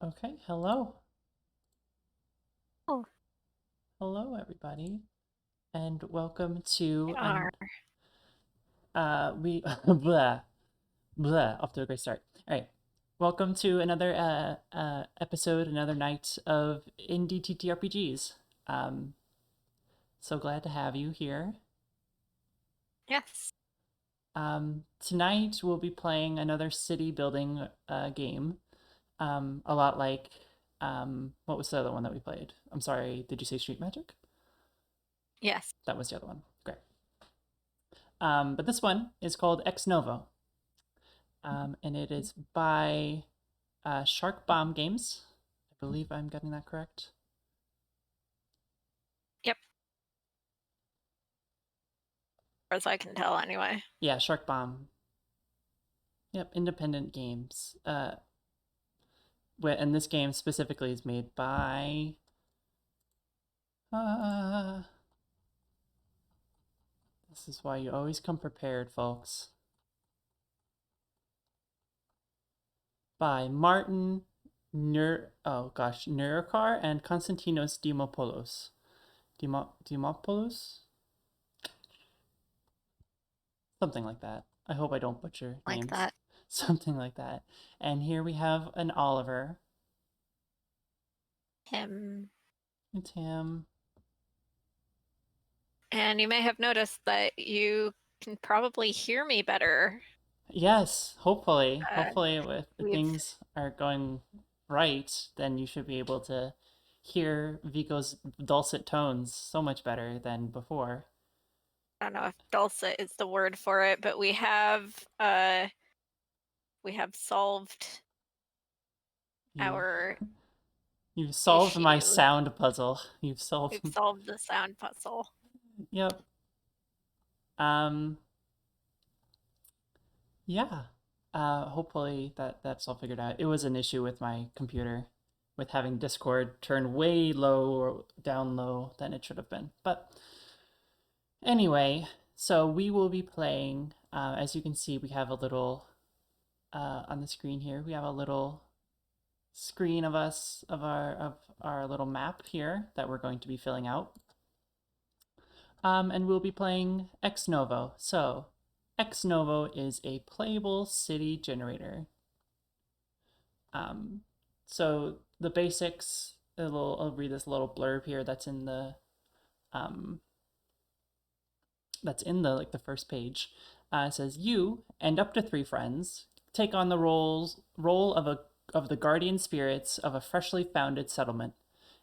Okay, hello. Oh, Hello everybody and welcome to they an are. we blah blah off to a great start. All right. Welcome to another episode, another night of indie TTRPGs. Um so glad to have you here. Yes. Tonight we'll be playing another city building game. A lot like what was the other one that we played? I'm sorry, did you say Street Magic? Yes. That was the other one. Great. But this one is called Ex Novo, and it is by Shark Bomb Games. I believe I'm getting that correct. Yep. As I can tell, anyway. Yeah, Shark Bomb. Yep, independent games. And this game specifically is made by. Uh, this is why you always come prepared, folks. By Martin Nurikar and Konstantinos Dimopoulos. Dimopoulos? Something like that. I hope I don't butcher Like names. that. Something like that. And here we have an Oliver. Him. It's him. And you may have noticed that you can probably hear me better. Yes, hopefully. Uh, Hopefully, if we've, things are going right, then you should be able to hear Vico's dulcet tones so much better than before. I don't know if dulcet is the word for it, but we have solved You've our you've solved my issue. sound puzzle. You've solved. We've solved the sound puzzle. Yep. Um. Yeah. Hopefully that's all figured out. It was an issue with my computer, with having Discord turn way low or down low than it should have been. But anyway, so we will be playing. As you can see, we have a little on the screen here. We have a little screen of us of our little map here that we're going to be filling out. And we'll be playing Ex Novo. So Ex Novo is a playable city generator. Um, so the basics, I'll read this little blurb here um, that's in the like the first page. It says you and up to three friends take on the role of the guardian spirits of a freshly founded settlement.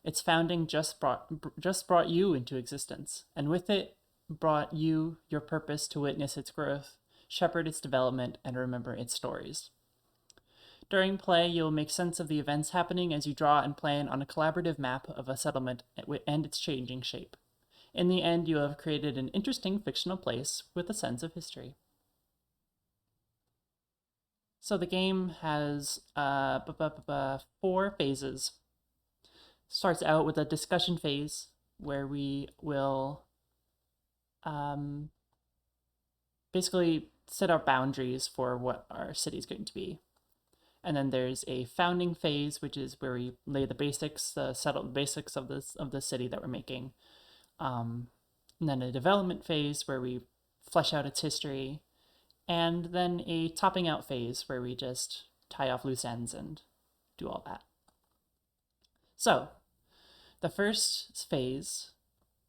Its founding just brought you into existence, and with it brought you your purpose to witness its growth, shepherd its development, and remember its stories. During play, you'll make sense of the events happening as you draw and plan on a collaborative map of a settlement and its changing shape. In the end, you have created an interesting fictional place with a sense of history. So the game has four phases. Starts out with a discussion phase where we will um, basically set our boundaries for what our city is going to be. And then there's a founding phase, which is where we lay the basics, settle the basics of the city that we're making. Um, and then a development phase where we flesh out its history, and then a topping out phase where we just tie off loose ends and do all that. So the first phase,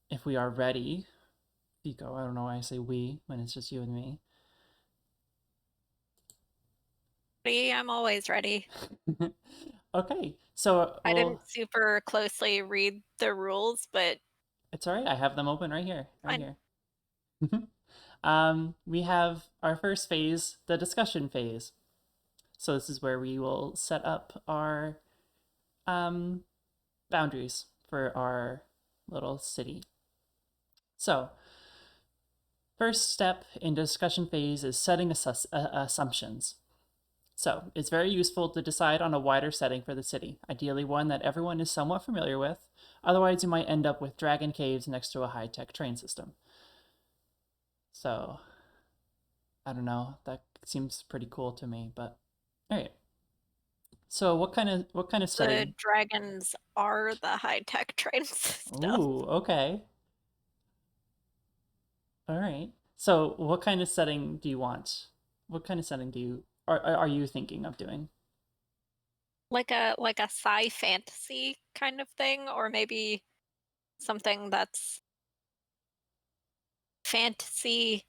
if we are ready, Vico, I don't know why I say we when it's just you and me. Ready? I'm always ready. Okay, so I well, didn't super closely read the rules, but it's all right. I have them open right here, right fine. here. We have our first phase, the discussion phase. So this is where we will set up our um, boundaries for our little city. So first step in discussion phase is setting assumptions. So it's very useful to decide on a wider setting for the city, ideally one that everyone is somewhat familiar with. Otherwise, you might end up with dragon caves next to a high-tech train system. So I don't know. That seems pretty cool to me, but all right. So what kind of The setting? dragons are the high-tech train system. Ooh, okay. All right. So what kind of setting do you want? What kind of setting do you are you thinking of doing? Like a sci fantasy kind of thing, or maybe something that's fantasy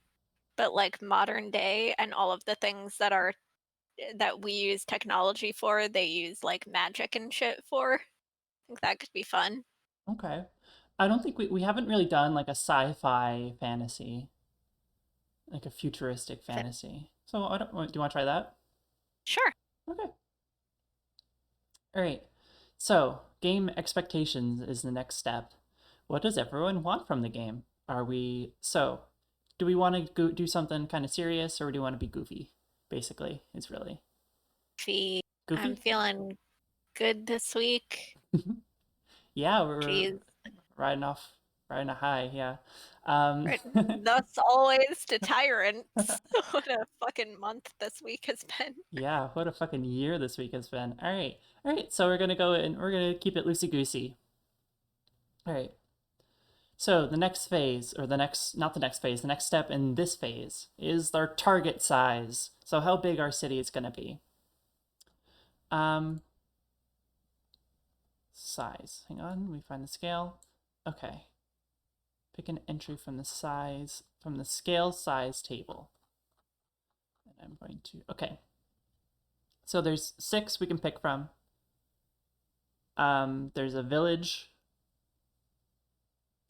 but like modern day, and all of the things that we use technology for, they use like magic and shit for. I think that could be fun. Okay. I don't think we haven't really done like a sci-fi fantasy, like a futuristic If it, fantasy. So I don't, do you want to try that? sure. Okay. All right. So, game expectations is the next step. What does everyone want from the game? Do we want to go do something kind of serious or do you want to be goofy? Basically, it's really I'm goofy. feeling good this week. Yeah, we're Jeez. riding off, riding a high. Yeah. Um, Right. Thus always to tyrants. What a fucking month this week has been. yeah, what a fucking year this week has been. All right. So we're gonna go and we're gonna keep it loosey goosey. All right. So the next phase, or the next, not the next phase, the next step in this phase is our target size. So how big our city is going to be. Um, Size. Hang on, let me find the scale. Okay. Pick an entry from the scale size table. And I'm going to, okay. So there's 6 we can pick from. There's a village,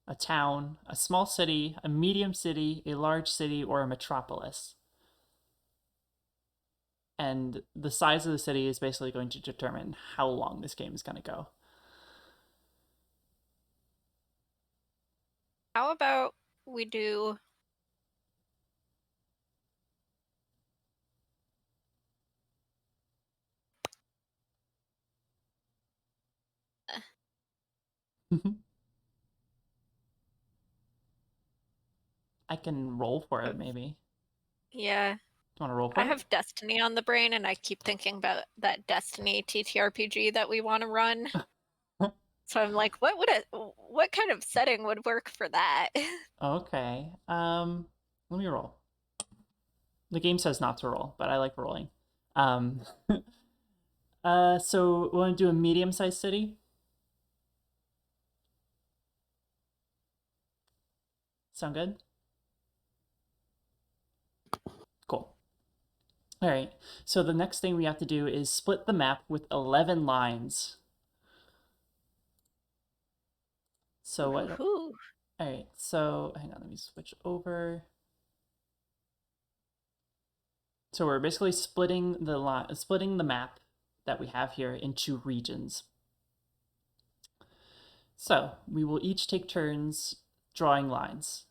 a town, a small city, a medium city, a large city, or a metropolis. And the size of the city is basically going to determine how long this game is going to go. How about we do I can roll for it, uh, maybe. yeah. Do you want to roll I for it? have Destiny on the brain and I keep thinking about that Destiny TTRPG that we want to run. So I'm like, what kind of setting would work for that? Okay. Let me roll. The game says not to roll, but I like rolling. Um, so we want to do a medium-sized city. Sound good? Cool. All right. So the next thing we have to do is split the map with 11 lines. So what? Woohoo. All right. So hang on. Let me switch over. So we're basically splitting the map that we have here into regions. So we will each take turns drawing lines,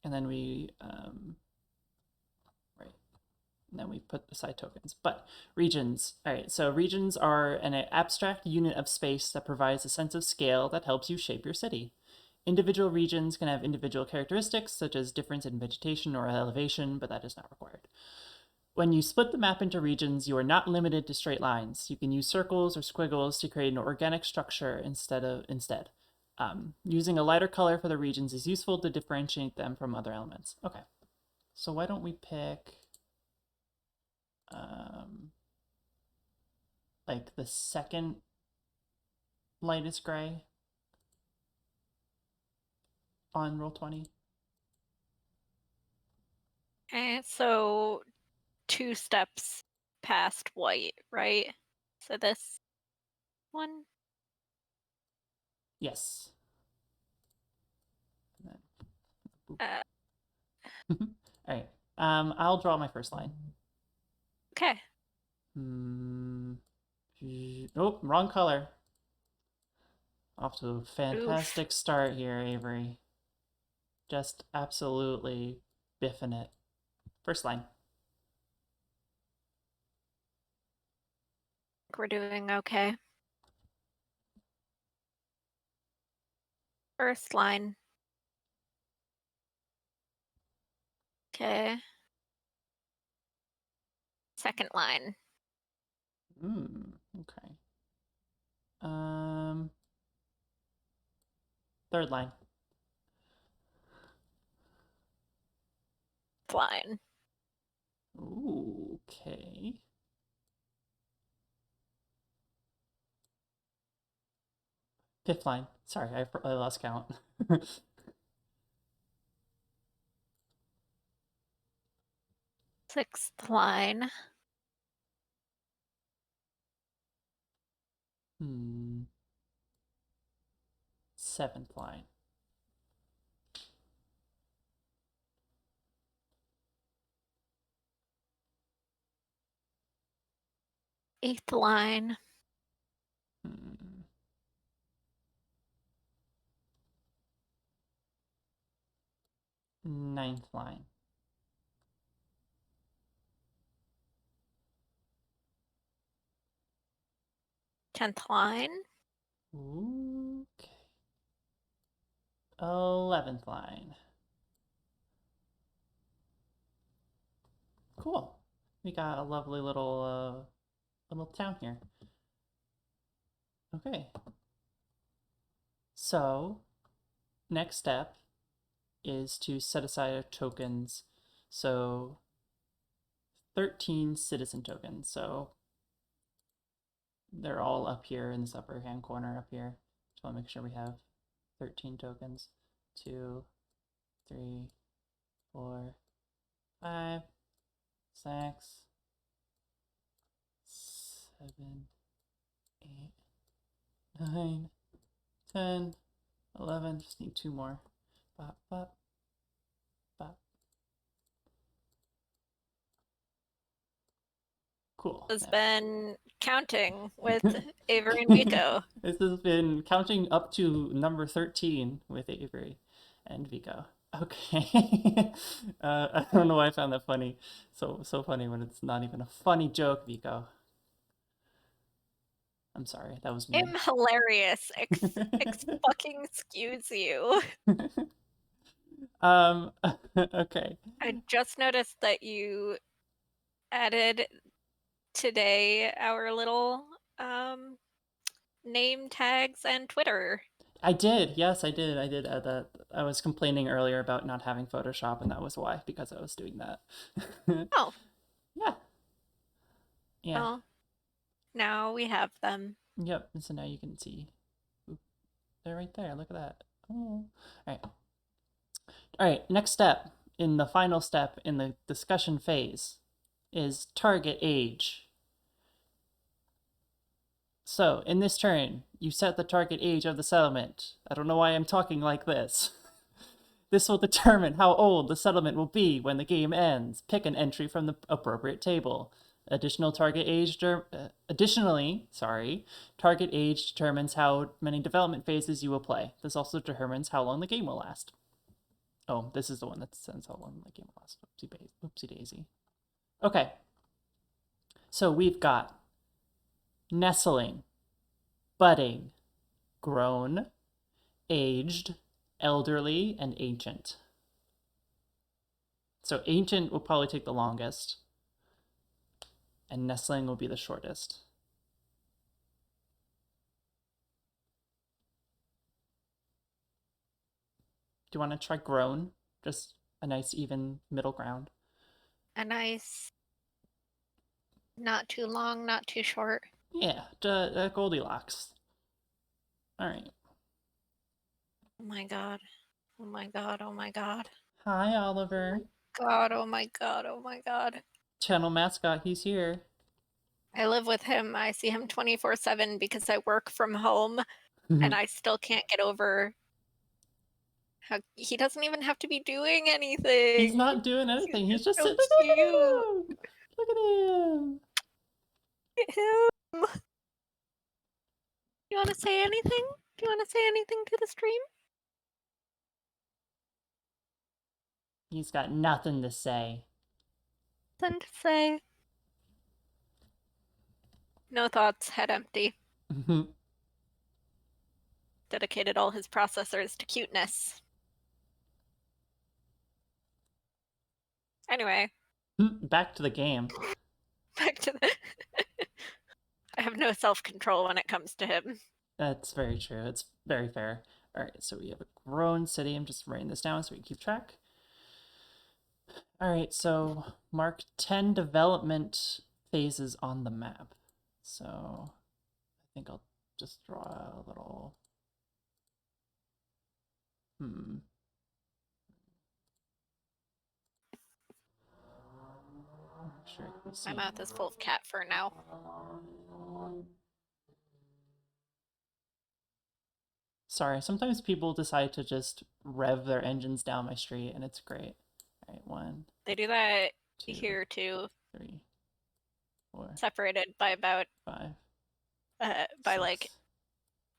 and then right, and then we put aside tokens. But regions, all right. So regions are an abstract unit of space that provides a sense of scale that helps you shape your city. Individual regions can have individual characteristics such as difference in vegetation or elevation, but that is not required. When you split the map into regions, you are not limited to straight lines. You can use circles or squiggles to create an organic structure instead. Using a lighter color for the regions is useful to differentiate them from other elements. Okay, so why don't we pick um, like the second lightest gray on roll 20? Okay, so 2 steps past white, right? So this one. Yes. And then, Uh, all right. I'll draw my first line. okay. Hmm. Oh, wrong color. Off to a Oof. fantastic start here, Avery. Just absolutely biffing it. First line. We're doing okay. First line. Okay. Second line. Hmm. Okay. Third line. Line. Ooh, okay. Fifth line. Sorry, I lost count. Sixth line. Seventh line. Eighth line. Ninth line. 10th line. Ooh, okay. 11th line. Cool. We got a lovely little town here. Okay. So, next step is to set aside tokens. So, 13 citizen tokens. So, they're all up here in this upper hand corner up here. Just want to make sure we have 13 tokens. 2, 3, 4, 5, 6, 7, 8, 9, 10, 11. Just need 2 more. Bop, bop, bop. Cool. Has Yeah. been counting with Avery and Vico. This has been counting up to number 13 with Avery and Vico. Okay. I don't know why I found that funny. So funny when it's not even a funny joke, Vico. I'm sorry, that was me. I'm hilarious. Fucking excuse you. Okay. I just noticed that you added today our little name tags and Twitter. I did. Yes, I did. I did add that. I was complaining earlier about not having Photoshop, and that was why, because I was doing that. Oh. Yeah. Yeah. Well, now we have them. Yep. So now you can see. Oop, they're right there. Look at that. Oh. All right. All right. Next step, in the final step in the discussion phase, is target age. So, in this turn, you set the target age of the settlement. I don't know why I'm talking like this. This will determine how old the settlement will be when the game ends. Pick an entry from the appropriate table. Additionally, target age determines how many development phases you will play. This also determines how long the game will last. Oh, this is the one that says how long the game will last. Oopsie daisy. Okay. So we've got nestling, budding, grown, aged, elderly, and ancient. So ancient will probably take the longest, and nestling will be the shortest. Do you want to try grown? Just a nice even middle ground. A nice, not too long, not too short. Yeah, Goldilocks. All right. Oh my god. Oh my god. Oh my god. Hi, Oliver. God, oh my god, oh my god. Channel mascot, he's here. I live with him. I see him 24/7 because I work from home and I still can't get over how he doesn't even have to be doing anything. He's not doing anything. He's just so sitting there. cute. Look at him. Look at him. You want to say anything? Do you want to say anything to the stream? He's got nothing to say. Nothing to say. No thoughts, head empty. Dedicated all his processors to cuteness. Anyway. Back to the game. Back to the... I have no self-control when it comes to him. That's very true. It's very fair. All right, so we have a grown city. I'm just writing this down so we can keep track. All right, so mark 10 development phases on the map. So I think I'll just draw a little. Hmm. Make sure I can My see. mouth is full of cat fur now. Sorry, sometimes people decide to just rev their engines down my street, and it's great. All right, one, They do that two, here too, 3, 4, separated by about 5, by like 6,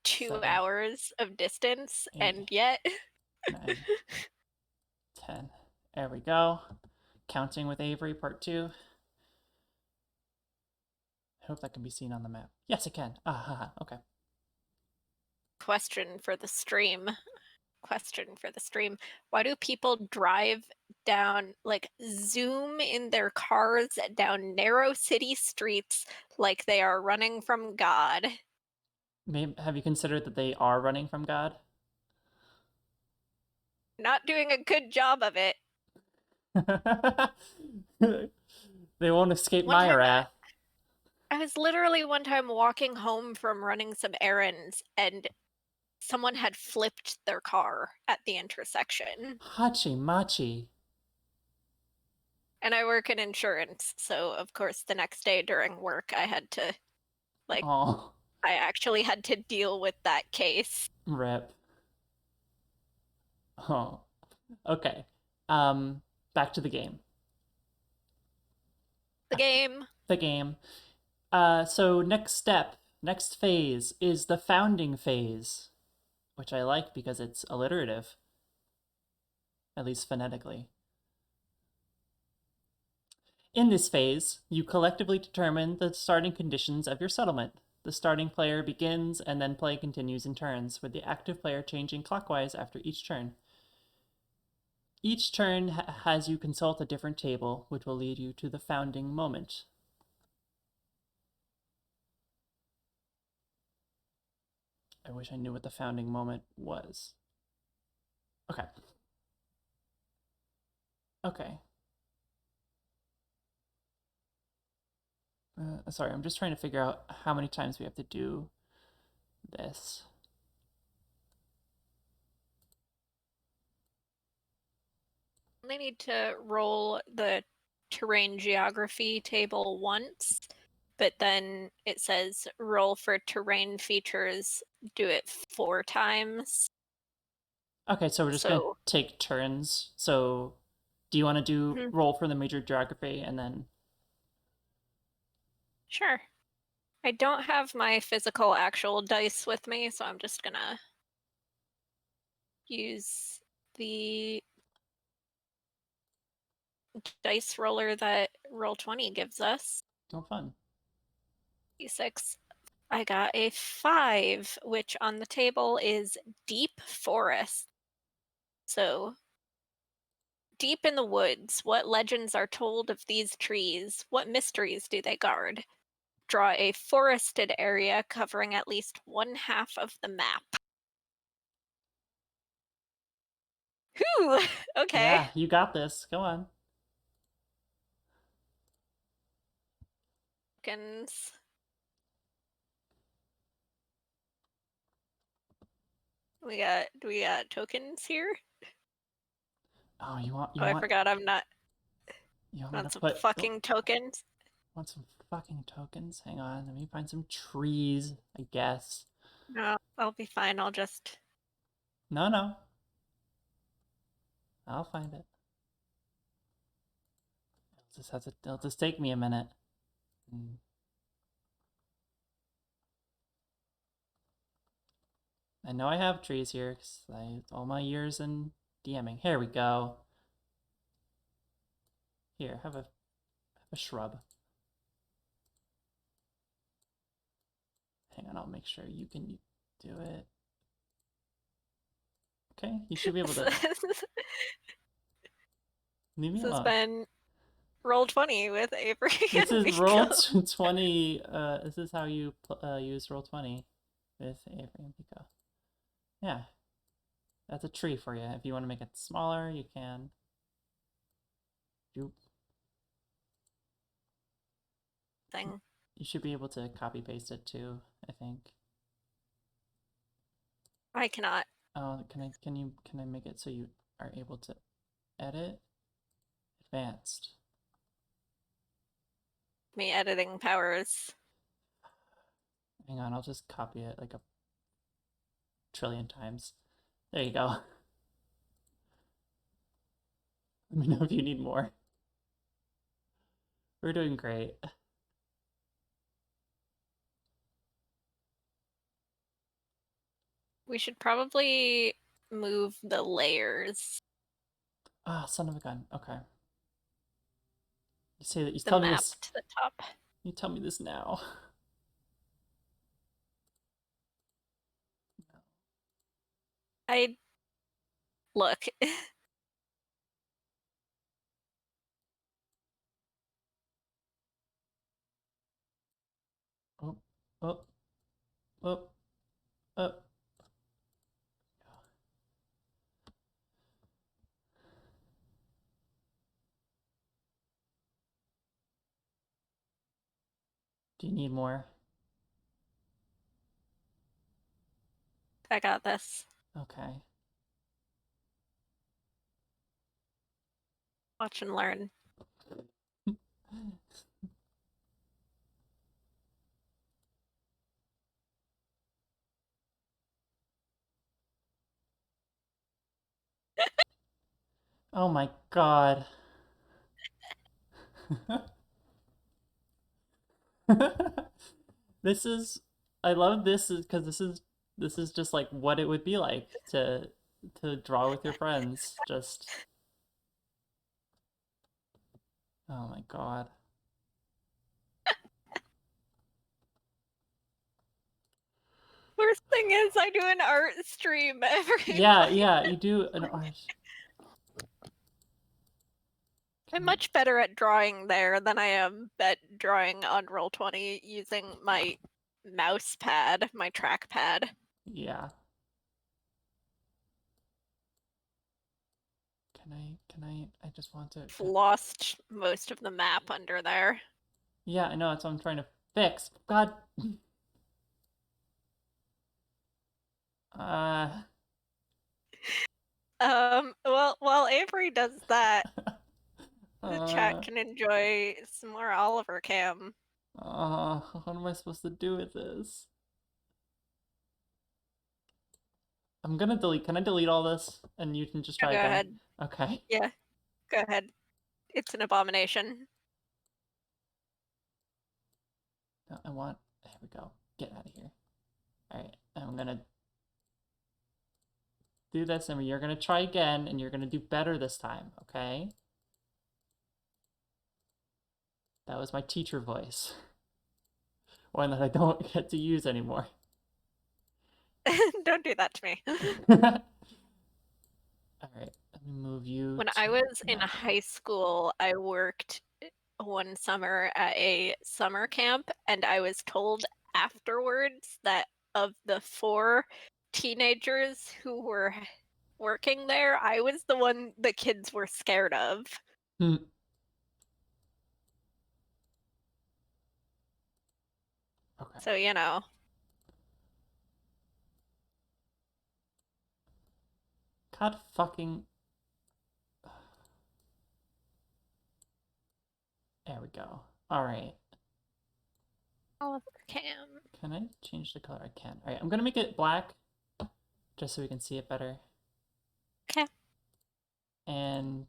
2 7, hours of distance, 8, and yet 9, 10. There we go. Counting with Avery, part 2. I hope that can be seen on the map. Yes, it can. Ah, okay. question for the stream. Question for the stream. Why do people drive down, like, zoom in their cars down narrow city streets like they are running from God? Maybe, have you considered that they are running from God? Not doing a good job of it. They won't escape One my time, wrath. I was literally one time walking home from running some errands, and someone had flipped their car at the intersection. Hachi machi. And I work in insurance, so of course the next day during work I had to, like, Oh, I actually had to deal with that case. rip. Oh, okay. Back to the game. The game. The game. So next step, next phase is the founding phase, which I like because it's alliterative, at least phonetically. In this phase, you collectively determine the starting conditions of your settlement. The starting player begins and then play continues in turns, with the active player changing clockwise after each turn. Each turn has you consult a different table, which will lead you to the founding moment. I wish I knew what the founding moment was. Okay. Okay. Sorry, I'm just trying to figure out how many times we have to do this. They need to roll the terrain geography table once, but then it says roll for terrain features, do it 4 times. Okay, so we're just gonna So, take turns. So, do you want to do mhm, roll for the major geography and then? sure. I don't have my physical actual dice with me, so I'm just gonna use the dice roller that Roll20 gives us. Oh, fun. D6. I got a 5, which on the table is deep forest. So, deep in the woods, what legends are told of these trees? What mysteries do they guard? Draw a forested area covering at least 1/2 of the map. Whew! Okay. Yeah, you got this. Go on. Tokens. Do we got tokens here? Oh, Oh, I forgot I'm not you want me to on some put fucking tokens. want some fucking tokens? Hang on, let me find some trees, I guess. No, I'll be fine. I'll just No, no. I'll find it. It'll just take me a minute. Hmm. I know I have trees here because all my years in DMing. Here we go. Here, have a shrub. Hang on, I'll make sure you can do it. Okay, you should be able to this leave me has alone. been Roll 20 with Avery This and is Pico. Roll20. This is how you use Roll20 with Avery and Pico. Yeah, that's a tree for you. If you want to make it smaller, you can. You Thing. you should be able to copy paste it too, I think. I cannot. Oh, can I make it so you are able to edit? Advanced. Me editing powers. Hang on, I'll just copy it like a trillion times. There you go. Let me know if you need more. We're doing great. We should probably move the layers. Ah, son of a gun. Okay. You say that. You The tell me map this. to the top. You tell me this now. I look. Oh, oh, oh, oh. Do you need more? I got this. Okay. Watch and learn. Oh my god. This is I love this because this is just like what it would be like to draw with your friends. Just oh my god. Worst thing is, I do an art stream every Yeah, fight. yeah, you do an art. I'm much better at drawing there than I am at drawing on Roll20 using my mouse pad, my trackpad. Yeah. I just want to. Lost most of the map under there. Yeah, I know. That's what I'm trying to fix. God. Uh. Well, while Avery does that, the chat uh. can enjoy some more Oliver Cam. What am I supposed to do with this? I'm gonna delete. Can I delete all this and you can just Oh, try go again? ahead. Okay. Yeah, go ahead. It's an abomination. No, I want. There we go. Get out of here. All right. I'm gonna do this, and you're gonna try again, and you're gonna do better this time. Okay. That was my teacher voice, one that I don't get to use anymore. Don't do that to me. All right. Let me move you When I to was in nothing. high school, I worked one summer at a summer camp, and I was told afterwards that of the 4 teenagers who were working there, I was the one the kids were scared of. Hmm. Okay. So, you know. God fucking. There we go. All right. Oliver Cam. Can I change the color? I can. All right. I'm gonna make it black, just so we can see it better. Okay. And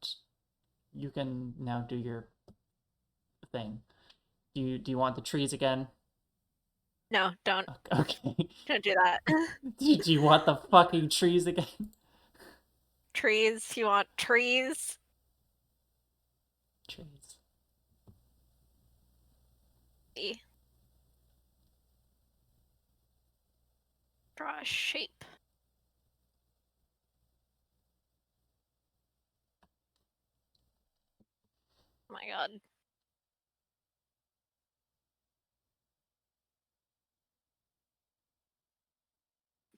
you can now do your thing. Do you want the trees again? No, don't. Okay. Don't do that. Do you want the fucking trees again? Trees. You want trees? Trees. Draw a shape. my god.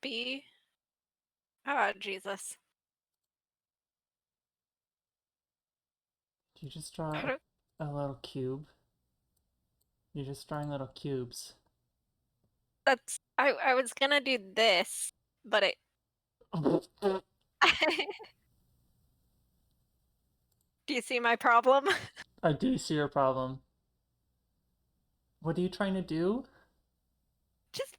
B. Oh, Jesus. You just draw How do- a little cube. You're just drawing little cubes. That's. I was gonna do this, but it. Do you see my problem? I do see your problem. What are you trying to do? Just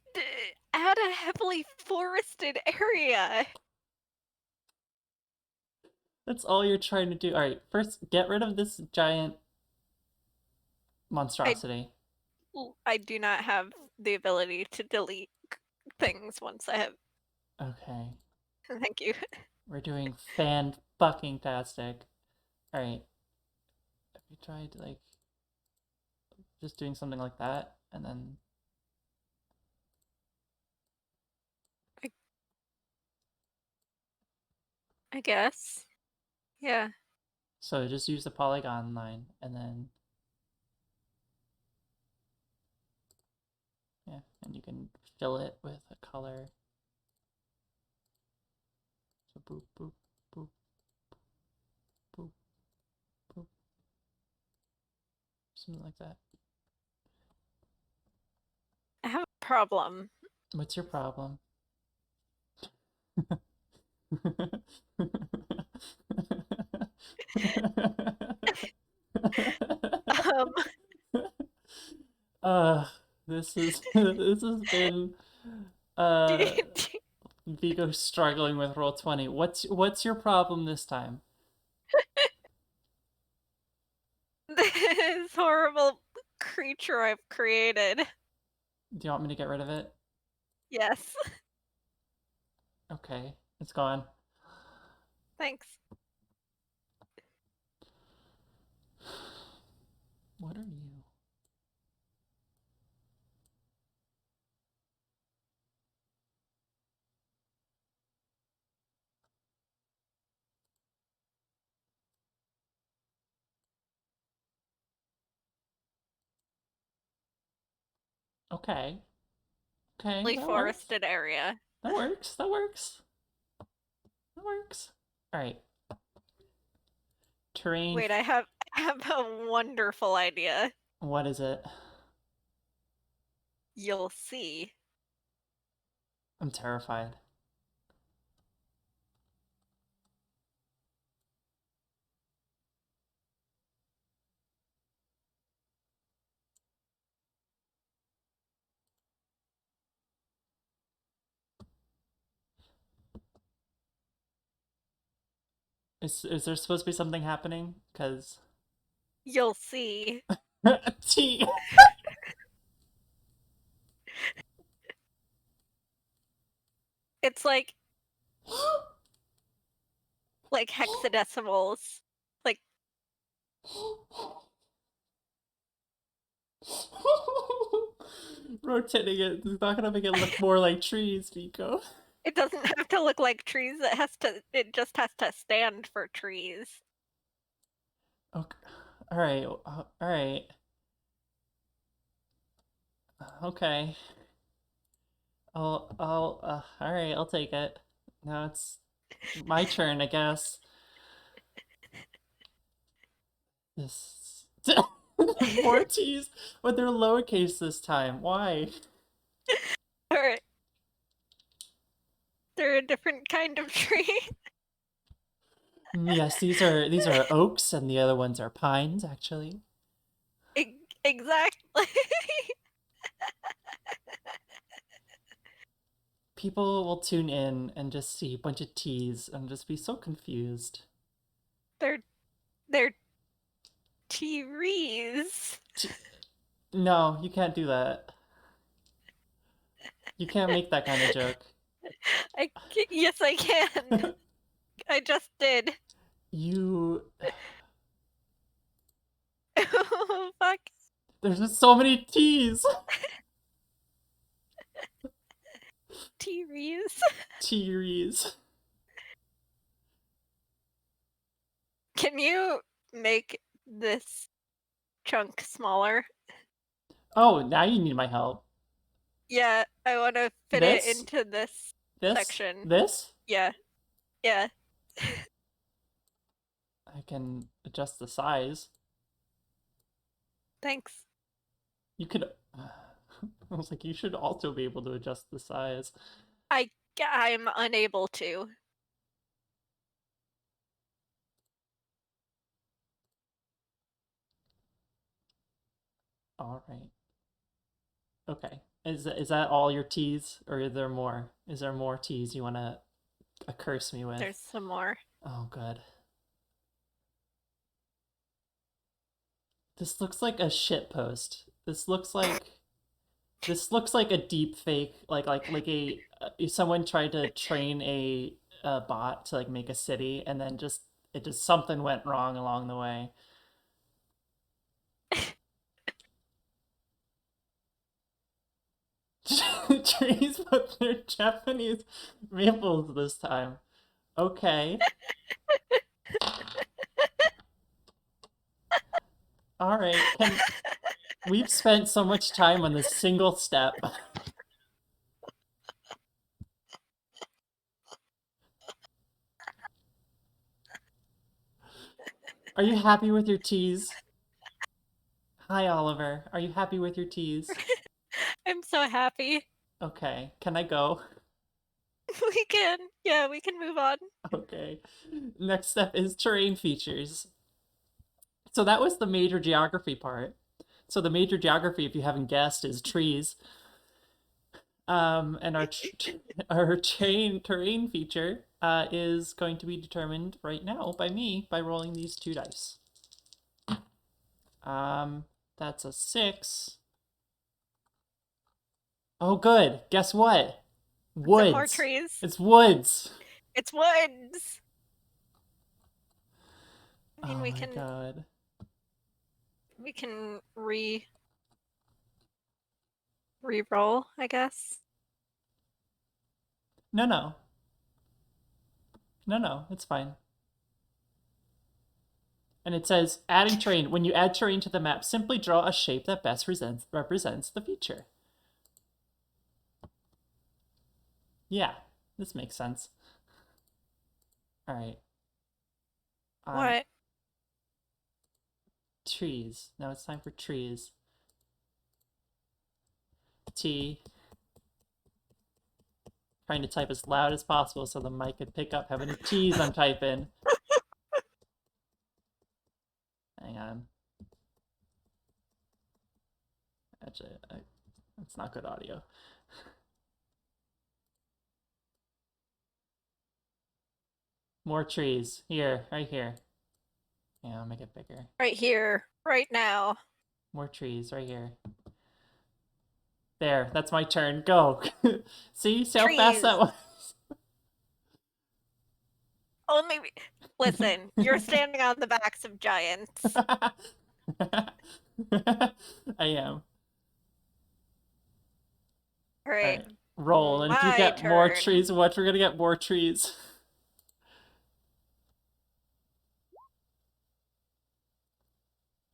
add a heavily forested area. That's all you're trying to do. Alright, first get rid of this giant I monstrosity. I do not have the ability to delete things once I have. Okay. Thank you. We're doing fan-fucking-tastic. Alright. Have you tried, like, just doing something like that? And then... I guess. Yeah. So just use the polygon line, and then... Yeah, and you can fill it with a color. So boop, boop, boop, boop, boop. Something like that. I have a problem. What's your problem? Um, uh, this has been uh Vigo struggling with roll 20. What's your problem this time? this horrible creature I've created. Do you want me to get rid of it? Yes. Okay, it's gone. Thanks. What are you? Okay. Okay, Heavily that works. forested area. That works. That works. That works. All right. Terrain. Wait, I have a wonderful idea. What is it? You'll see. I'm terrified. Is there supposed to be something happening? Cause You'll see. T. It's like hexadecimals. Like Rotating it is not gonna make it look more like trees, Nico. it doesn't have to look like trees. It just has to stand for trees. Okay. All right. All right. Okay. All right. I'll take it. Now it's my turn, I guess. This more T's, but they're lowercase this time. Why? Or they're a different kind of tree. Yes, these are oaks, and the other ones are pines, actually. Exactly. People will tune in and just see a bunch of T's and just be so confused. they're they're trees. T- no, you can't do that. You can't make that kind of joke. Yes, I can. I just did. You. Oh, fuck. There's just so many T's. Trees. T's. Can you make this chunk smaller. Oh, now you need my help. Yeah, I want to fit it This? into this This? section. This? Yeah, yeah. I can adjust the size. Thanks. You could. I was like, you should also be able to adjust the size. I'm unable to. All right. Okay. Is that all your T's, or is there more? Is there more T's you want to curse me with? There's some more. Oh, good. This looks like a shit post. This looks like a deep fake, like a someone tried to train a bot to like make a city, and then just something went wrong along the way. Trees, but they're Japanese maples this time. Okay. All right. Can We've spent so much time on this single step. Are you happy with your teas? Hi, Oliver. Are you happy with your teas? I'm so happy. Okay. Can I go? Yeah, we can move on. Okay. Next step is terrain features. So that was the major geography part. So the major geography, if you haven't guessed, is trees. And our terrain feature is going to be determined right now by me by rolling these two dice. Um, that's a 6. Oh, good. Guess what? Some more Woods. trees. It's woods. It's woods. I mean, Oh my god. we can re-roll, I guess. No, no. No, no. It's fine. And it says adding terrain. When you add terrain to the map, simply draw a shape that best represents the feature. Yeah, this makes sense. All right. What? Trees. Now it's time for trees. T. Trying to type as loud as possible so the mic could pick up how many T's I'm typing. Hang on. Actually, that's not good audio. More trees. Here, right here. Yeah, I'll make it bigger. Right here, right now. More trees, right here. There, that's my turn. Go. See how fast Trees. that was? Only. Listen, you're standing on the backs of giants. I am. All All right, right. Roll. And if you my get more turn. trees, watch, we're gonna get more trees.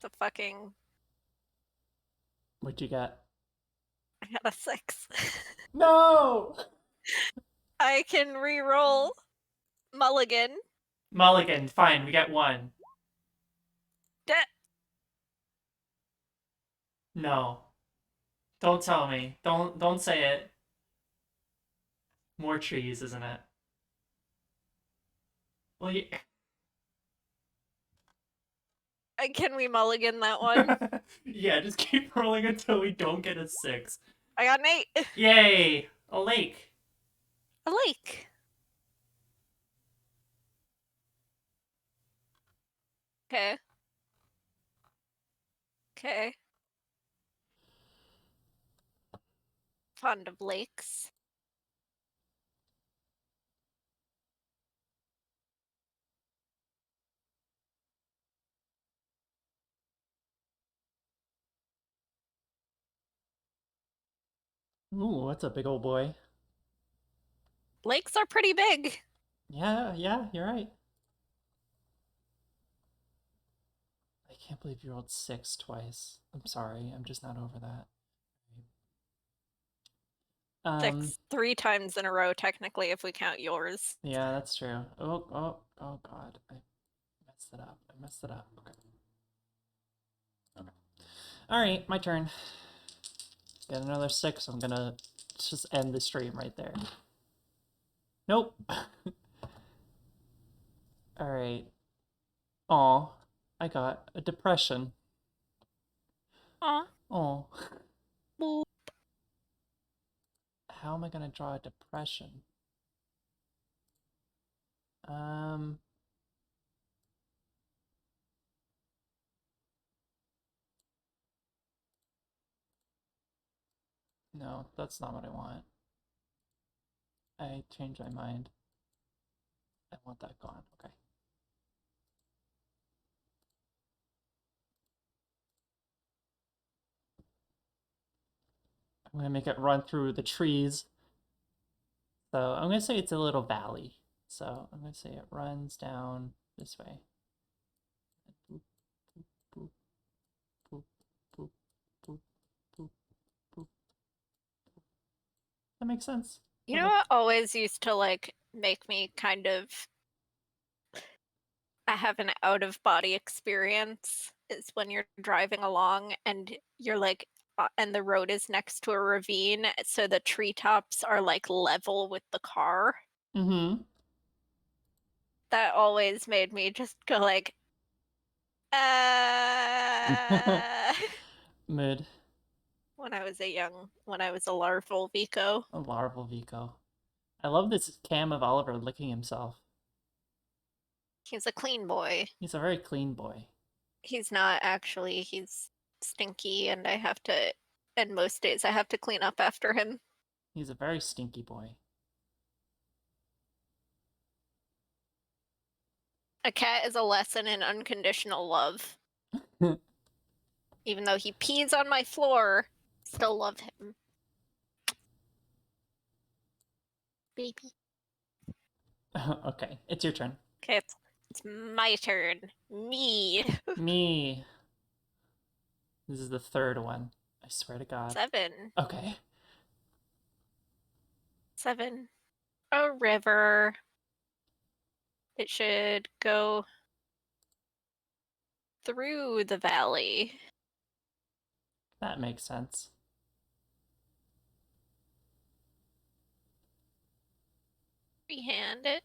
The fucking. What'd you get? I got a 6. No! I can re-roll mulligan. Mulligan. Fine, we get one. De- No. Don't tell me. Don't say it. More trees, isn't it? Well, you... can we mulligan that one? yeah, just keep rolling until we don't get a 6. I got an 8. Yay! A lake. A lake. Okay. Okay. Fond of lakes. Ooh, that's a big old boy. Lakes are pretty big. Yeah, yeah, you're right. can't believe you rolled 6 twice. I'm sorry. I'm just not over that. 6, 3 times in a row, technically, if we count yours. Yeah, that's true. Oh God. I messed it up. I messed it up. Okay. Okay. Alright, my turn. Get another 6. I'm gonna just end the stream right there. Nope. Alright. Aw. I got a depression. Aw. Oh. Boop. How am I gonna draw a depression? Um. No, that's not what I want. I changed my mind. I want that gone. Okay. I'm gonna make it run through the trees. So I'm gonna say it's a little valley. So I'm gonna say it runs down this way. Boop, boop, boop, boop, boop, boop, boop. That makes sense. You know what always used to like make me kind of I have an out of body experience is when you're driving along and you're like and the road is next to a ravine, so the treetops are like level with the car. Mm-hmm. That always made me just go like, uh Mid. when I was a larval Vico. A larval Vico. I love this cam of Oliver licking himself. He's a clean boy. He's a very clean boy. He's not actually, he's stinky and and most days I have to clean up after him. He's a very stinky boy. A cat is a lesson in unconditional love. Even though he pees on my floor, still love him. Baby. Okay, it's your turn. Okay, it's my turn. Me. Me. This is the third one. I swear to God. 7. Okay. 7. A river. It should go through the valley. That makes sense. Freehand it.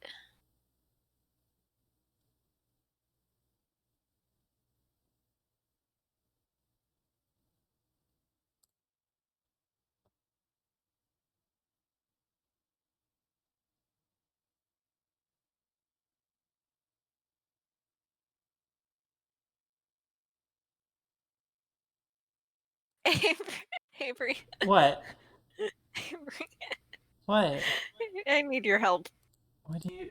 Avery. What? Avery. What? I need your help. What do you...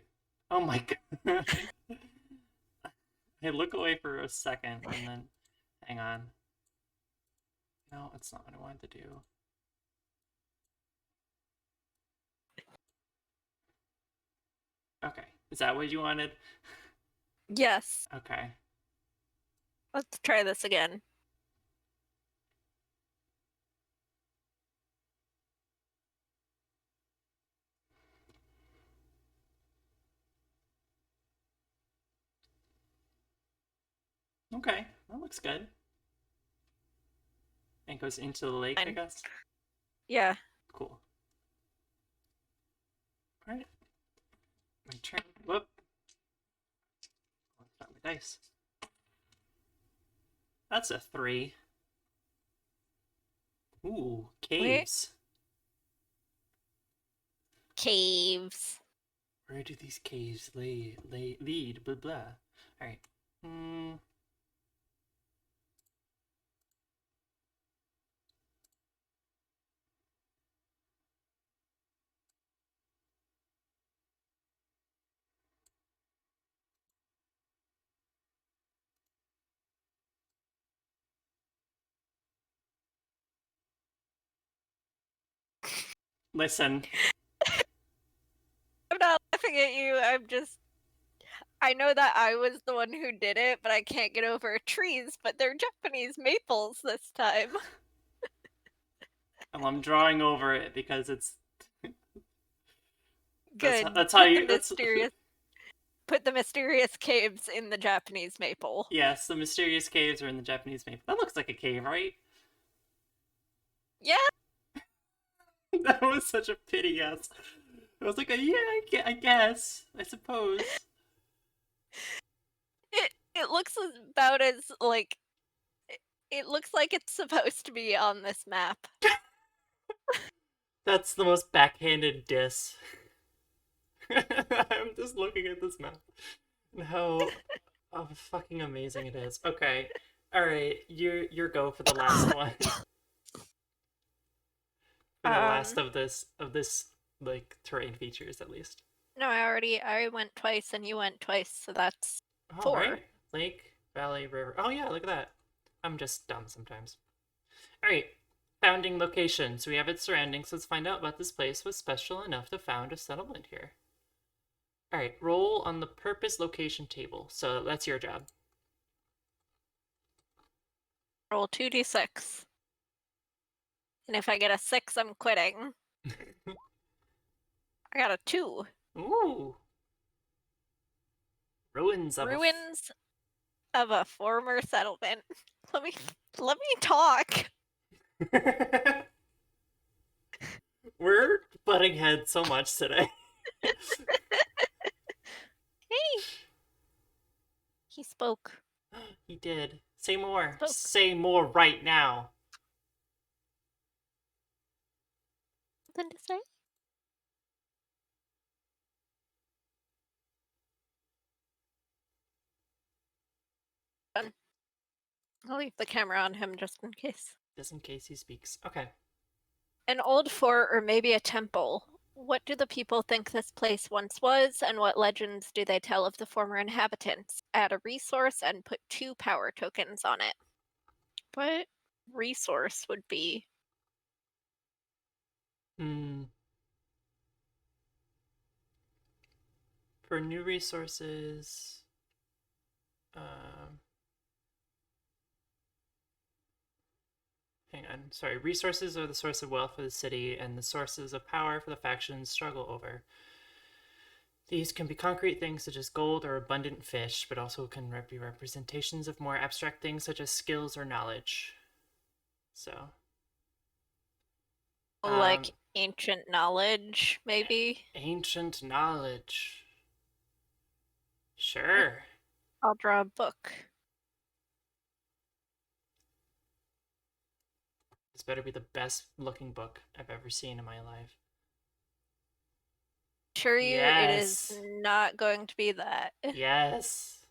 Oh my God. I look away for a second and then... Hang on. No, it's not what I wanted to do. Okay. Is that what you wanted? Yes. Okay. Let's try this again. Okay. That looks good. And goes into the lake, I guess? Yeah. Cool. Alright. My turn. Whoop. Let's start my dice. That's a 3. Ooh, caves. Caves. Where do these caves lead? Blah blah. Alright. Listen. I'm not laughing at you. I know that I was the one who did it, but I can't get over trees, but they're Japanese maples this time. Well, I'm drawing over it because it's Good. that's how you that's Put the mysterious caves in the Japanese maple. yes, the mysterious caves are in the Japanese maple. That looks like a cave, right? Yeah, That was such a pity yes. I was like, yeah, I guess, I suppose. it looks about as like it looks like it's supposed to be on this map. That's the most backhanded diss. I'm just looking at this map and how fucking amazing it is. Okay, all right, your go for the last one. For the last Um, of this like terrain features at least. no, I went twice and you went twice, so that's All right, 4. lake, valley, river. Oh yeah, look at that. I'm just dumb sometimes. All right, founding location. So we have its surroundings. Let's find out what this place was special enough to found a settlement here. All right, roll on the purpose location table. So that's your job. Roll 2d6. And if I get a 6, I'm quitting. I got a 2. Ooh, ruins of Ruins of a former settlement. Let me talk. We're butting heads so much today. Hey, he spoke. He did. Say more. Spoke. Say more right now. Something to say? Done. I'll leave the camera on him just in case. Just in case he speaks. Okay. An old fort or maybe a temple. What do the people think this place once was, and what legends do they tell of the former inhabitants? Add a resource and put 2 power tokens on it. What resource would be? Hmm. For new resources, hang on. Sorry. Resources are the source of wealth for the city, and the sources of power for the factions struggle over. These can be concrete things such as gold or abundant fish, but also can be representations of more abstract things such as skills or knowledge. So, Like ancient knowledge, maybe? ancient knowledge. Sure. I'll draw a book. This better be the best looking book I've ever seen in my life. Assure you, it is Yes. not going to be that. Yes.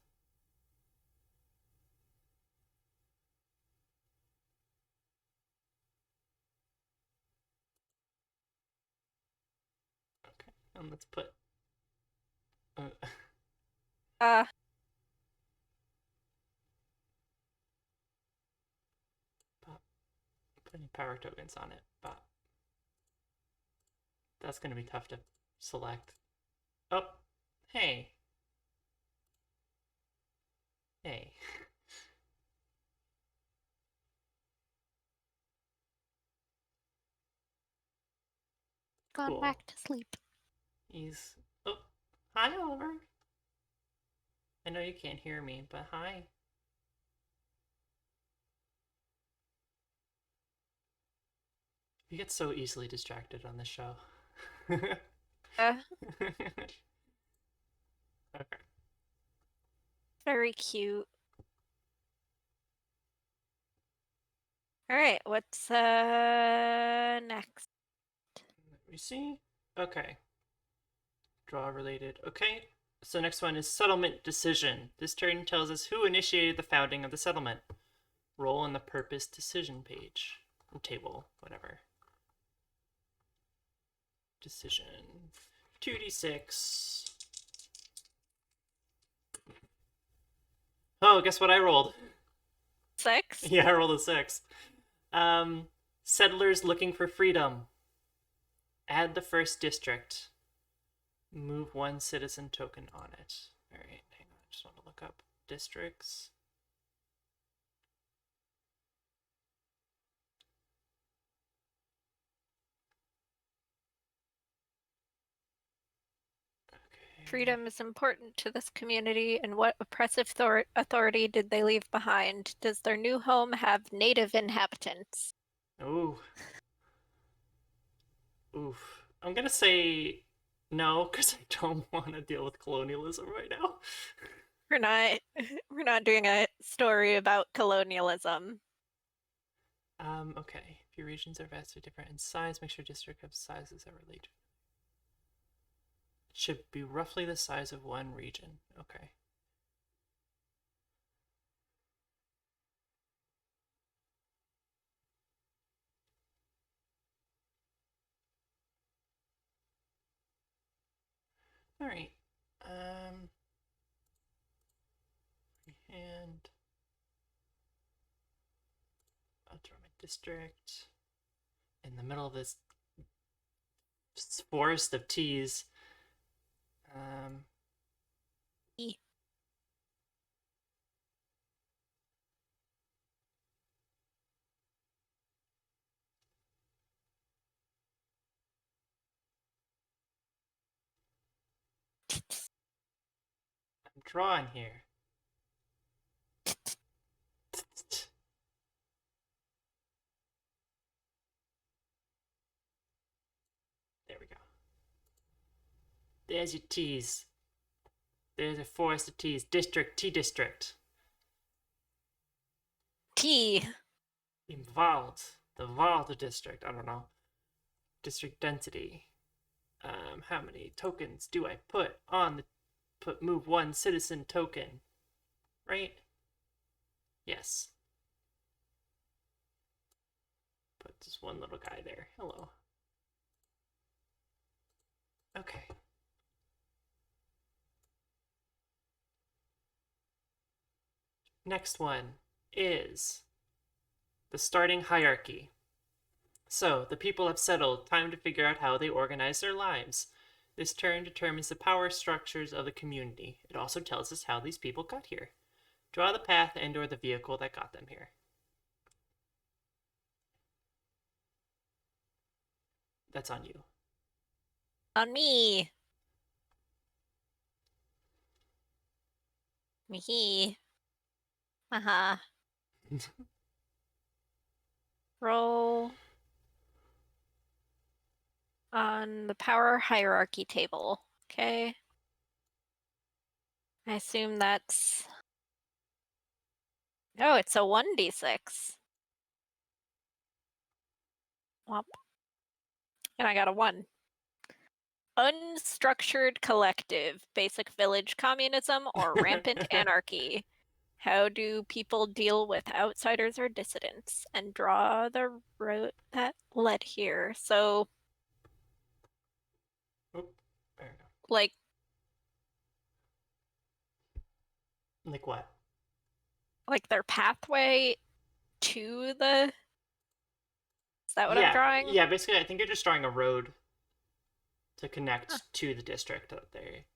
Okay, and let's put. Uh, Uh, put any power tokens on it, but that's gonna be tough to select. Oh, hey. Hey. gone Cool. back to sleep. He's. Oh, hi, Oliver. I know you can't hear me, but hi. You get so easily distracted on this show. Uh, Okay. very cute. All right, what's next? Let me see. Okay. Draw related. Okay. So next one is settlement decision. This turn tells us who initiated the founding of the settlement. Roll on the purpose decision page. Or table, whatever. Decision. 2d6. Oh, guess what I rolled? 6? Yeah, I rolled a 6. Settlers looking for freedom. Add the first district. Move 1 citizen token on it. Alright, hang just want to look up districts. Okay. Freedom is important to this community, and what oppressive authority did they leave behind? Does their new home have native inhabitants? Ooh. Oof. I'm gonna say no, because I don't want to deal with colonialism right now. We're not we're not doing a story about colonialism. Okay. If your regions are vastly different in size, make sure district have sizes that relate. It should be roughly the size of one region. Okay. All right. And I'll draw my district in the middle of this forest of T's. E. I'm drawing here. There we go. There's your T's. There's a forest of T's. District, T district. T. Involved. The Vault district. I don't know. District density. How many tokens do I put on the move one citizen token? Right? Yes. Put just one little guy there. Hello. Okay. Next one is the starting hierarchy. So, the people have settled. Time to figure out how they organize their lives. This turn determines the power structures of the community. It also tells us how these people got here. Draw the path and or the vehicle that got them here. That's on you. On me. Me. Uh-huh. Roll on the power hierarchy table. Okay. I assume that's... Oh, it's a 1d6. Womp. And I got a 1. Unstructured collective, basic village communism, or rampant anarchy. How do people deal with outsiders or dissidents? And draw the road that led here. So, Oh, there we go. like What? their pathway to the... Is that what I'm Yeah, drawing? yeah. Basically, I think you're just drawing a road to Huh, connect to the district that they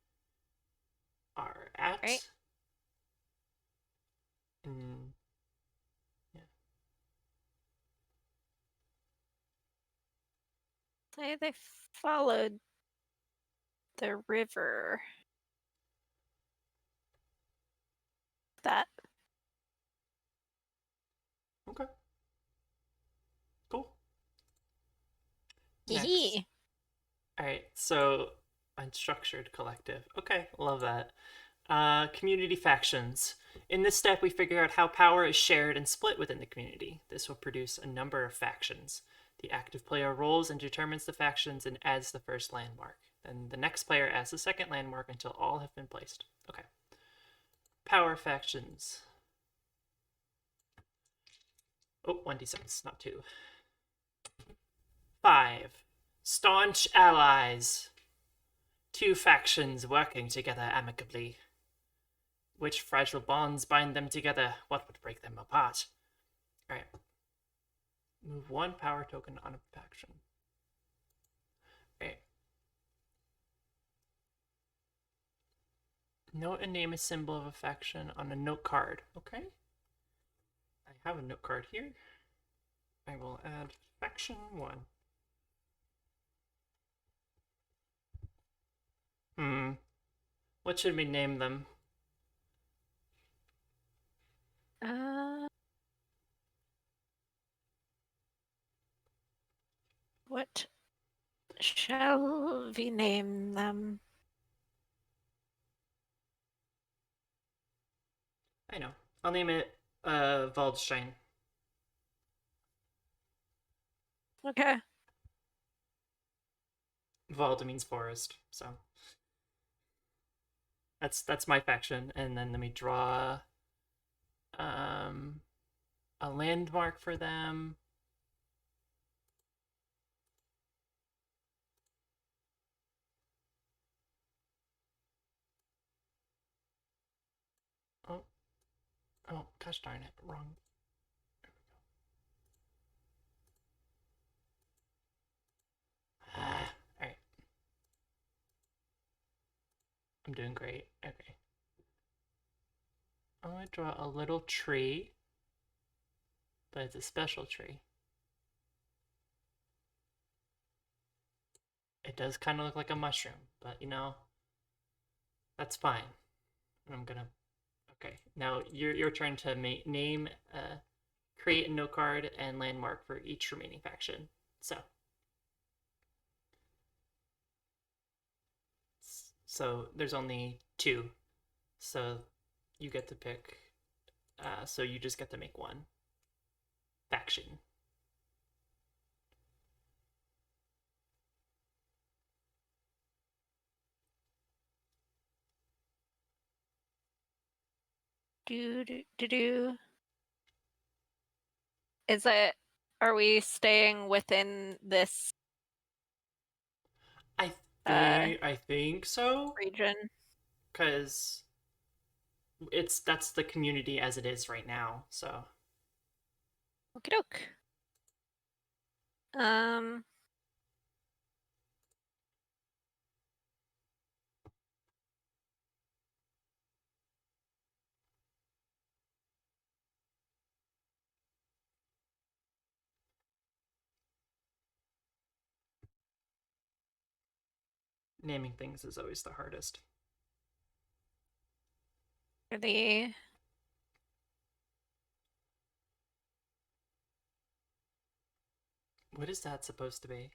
are at. right? Mm, yeah. Say they followed the river. That. Okay. Cool. Next. Hee. All right. So, unstructured collective. Okay, love that. Community factions. In this step, we figure out how power is shared and split within the community. This will produce a number of factions. The active player rolls and determines the factions and adds the first landmark. Then the next player adds the second landmark until all have been placed. Okay. Power factions. Oh, 1d6, not 2. 5. Staunch allies. 2 factions working together amicably. Which fragile bonds bind them together? What would break them apart? Alright. Move 1 power token on a faction. Alright. Note and name a symbol of affection on a note card. Okay. I have a note card here. I will add faction 1. What should we name them? What shall we name them? I know. I'll name it Waldstein. Okay. Wald means forest, so that's my faction. And then let me draw a landmark for them. Oh, oh, gosh darn it, wrong. All right. I'm doing great. Okay. I'm gonna draw a little tree, but it's a special tree. It does kind of look like a mushroom, but you know, that's fine. I'm gonna. Okay, now you're trying to name, create a note card and landmark for each remaining faction. So there's only 2, so you get to pick. So you just get to make one faction. Do. Is it? Are we staying within this I think so, region? because that's the community as it is right now. So Okie doke. naming things is always the hardest. The What is that supposed to be?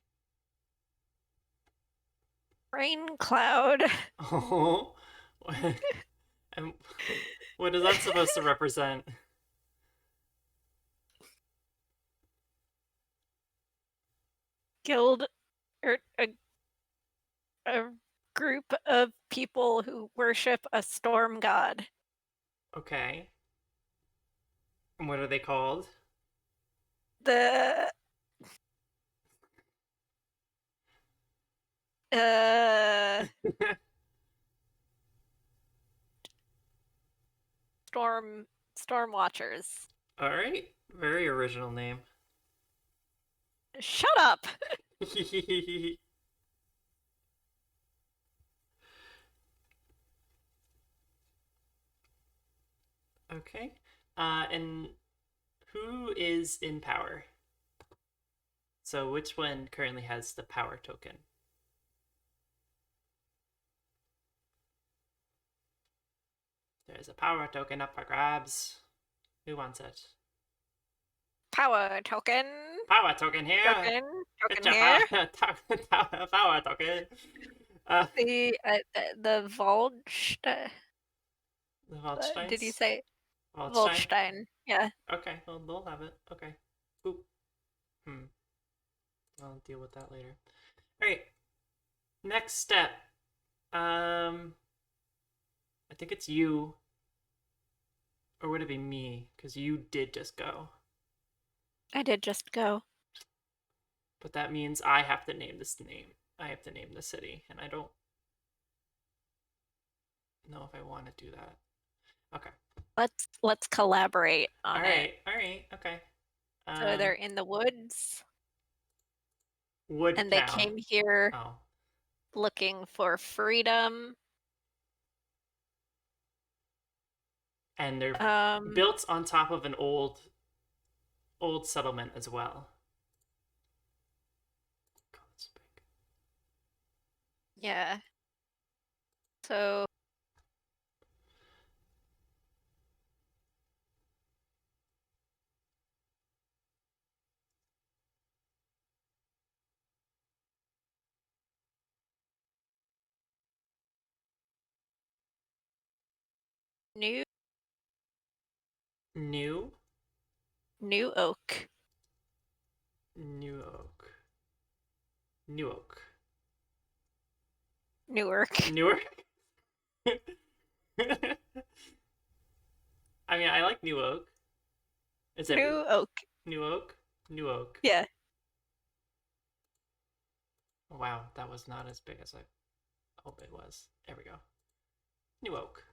rain cloud. Oh, and what is that supposed to represent? Guild or a group of people who worship a storm god. Okay. And what are they called? The uh storm watchers. All right. Very original name. Shut up. Okay. And who is in power? So which one currently has the power token? There's a power token up for grabs. Who wants it? Power token. Power token here. Token Power, here. power token. The The did you Waldsteins? say Waldstein? Waldstein? Yeah. Okay, well, they'll have it. Okay. Oop. I'll deal with that later. All right. Next step. I think it's you. Or would it be me? Because you did just go. I did just go. But that means I have to name this name. I have to name the city, and I don't know if I want to do that. Okay. Let's collaborate on it. All right, okay. So they're in the woods, Wood and they town. came here Oh, looking for freedom and they're Um, built on top of an old settlement as well. God, that's big. yeah. So new New, new oak. New Oak, New Oak, Newark. Newark. I mean, I like New Oak. Is it New oak. New Oak? New Oak. Yeah. Wow, that was not as big as I hope it was. There we go. New Oak.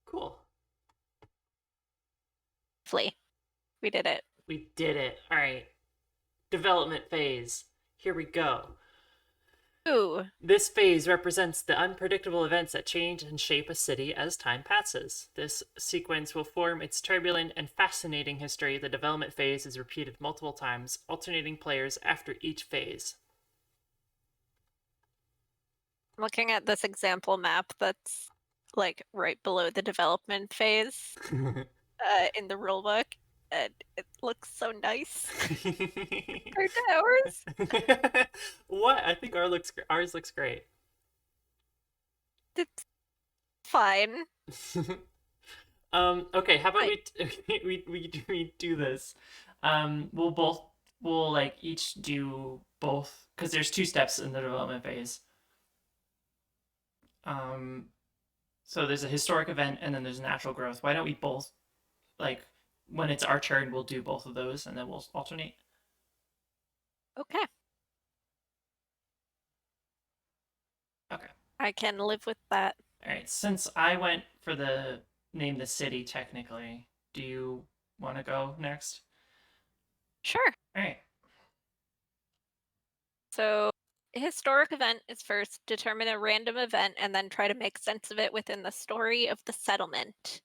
Cool. Flee. We did it. We did it. All right. Development phase. Here we go. Ooh. This phase represents the unpredictable events that change and shape a city as time passes. This sequence will form its turbulent and fascinating history. The development phase is repeated multiple times, alternating players after each phase. Looking at this example map that's like right below the development phase in the rulebook, and it looks so nice compared to ours. What? I think ours looks great. It's fine. Okay, how about Fine. we do this? We'll like each do both because there's two steps in the development phase. Um, so there's a historic event and then there's natural growth. Why don't we both like when it's our turn, we'll do both of those and then we'll alternate. Okay. Okay. I can live with that. All right. Since I went for the name the city technically, do you want to go next? Sure. All right. So, historic event is first. Determine a random event and then try to make sense of it within the story of the settlement.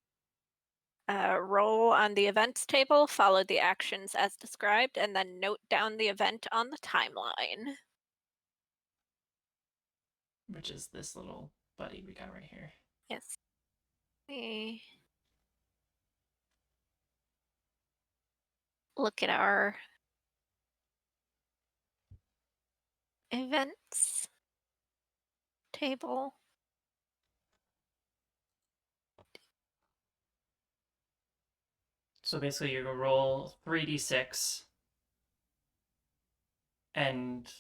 Roll on the events table, follow the actions as described, and then note down the event on the timeline. Which is this little buddy we got right here. Yes. We look at our events table. So basically, you're gonna roll 3d6 and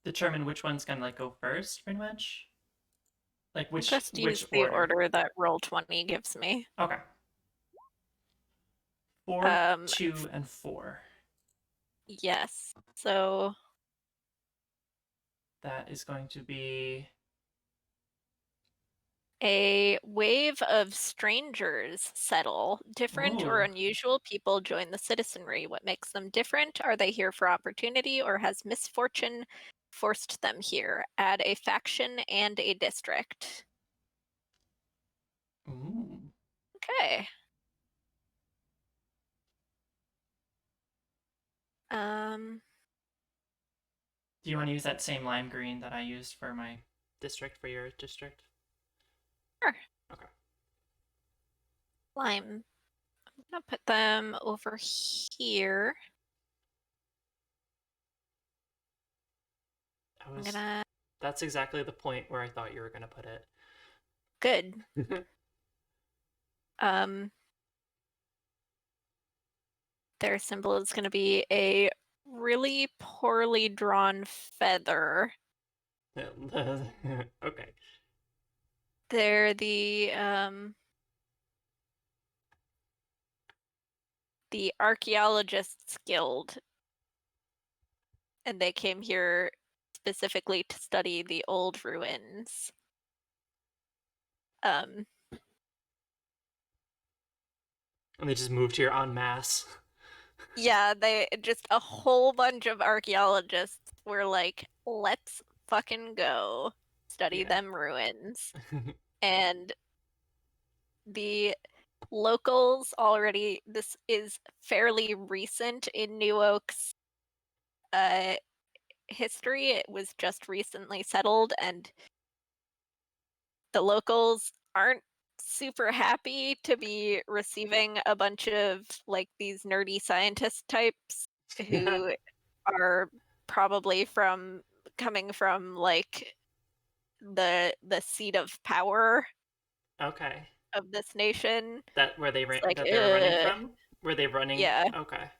determine which one's gonna like go first, pretty much. Like Just which use the order? order that Roll20 gives me. Okay. 4, Um, 2, and 4. yes. So That is going to be a wave of strangers settle. Different or ooh. unusual people join the citizenry. What makes them different? Are they here for opportunity or has misfortune forced them here? Add a faction and a district. Ooh. Okay. Um, Do you want to use that same lime green that I used for my district for your district? sure. Okay. Lime. I'm gonna put them over here. I I'm was gonna. That's exactly the point where I thought you were gonna put Good. it. Um, their symbol is gonna be a really poorly drawn feather. Okay. They're the archaeologists guild, and they came here specifically to study the old ruins. Um, And they just moved here en masse. yeah, they just a whole bunch of archaeologists were like, let's fucking go study Yeah. them ruins. And the locals already, this is fairly recent in New Oak's uh, history. It was just recently settled, and the locals aren't super happy to be receiving a bunch of like these nerdy scientist types who are probably from coming from like the seat of power Okay. of this nation. That where they It's ran like, that they were running from? Were they running? yeah. Okay.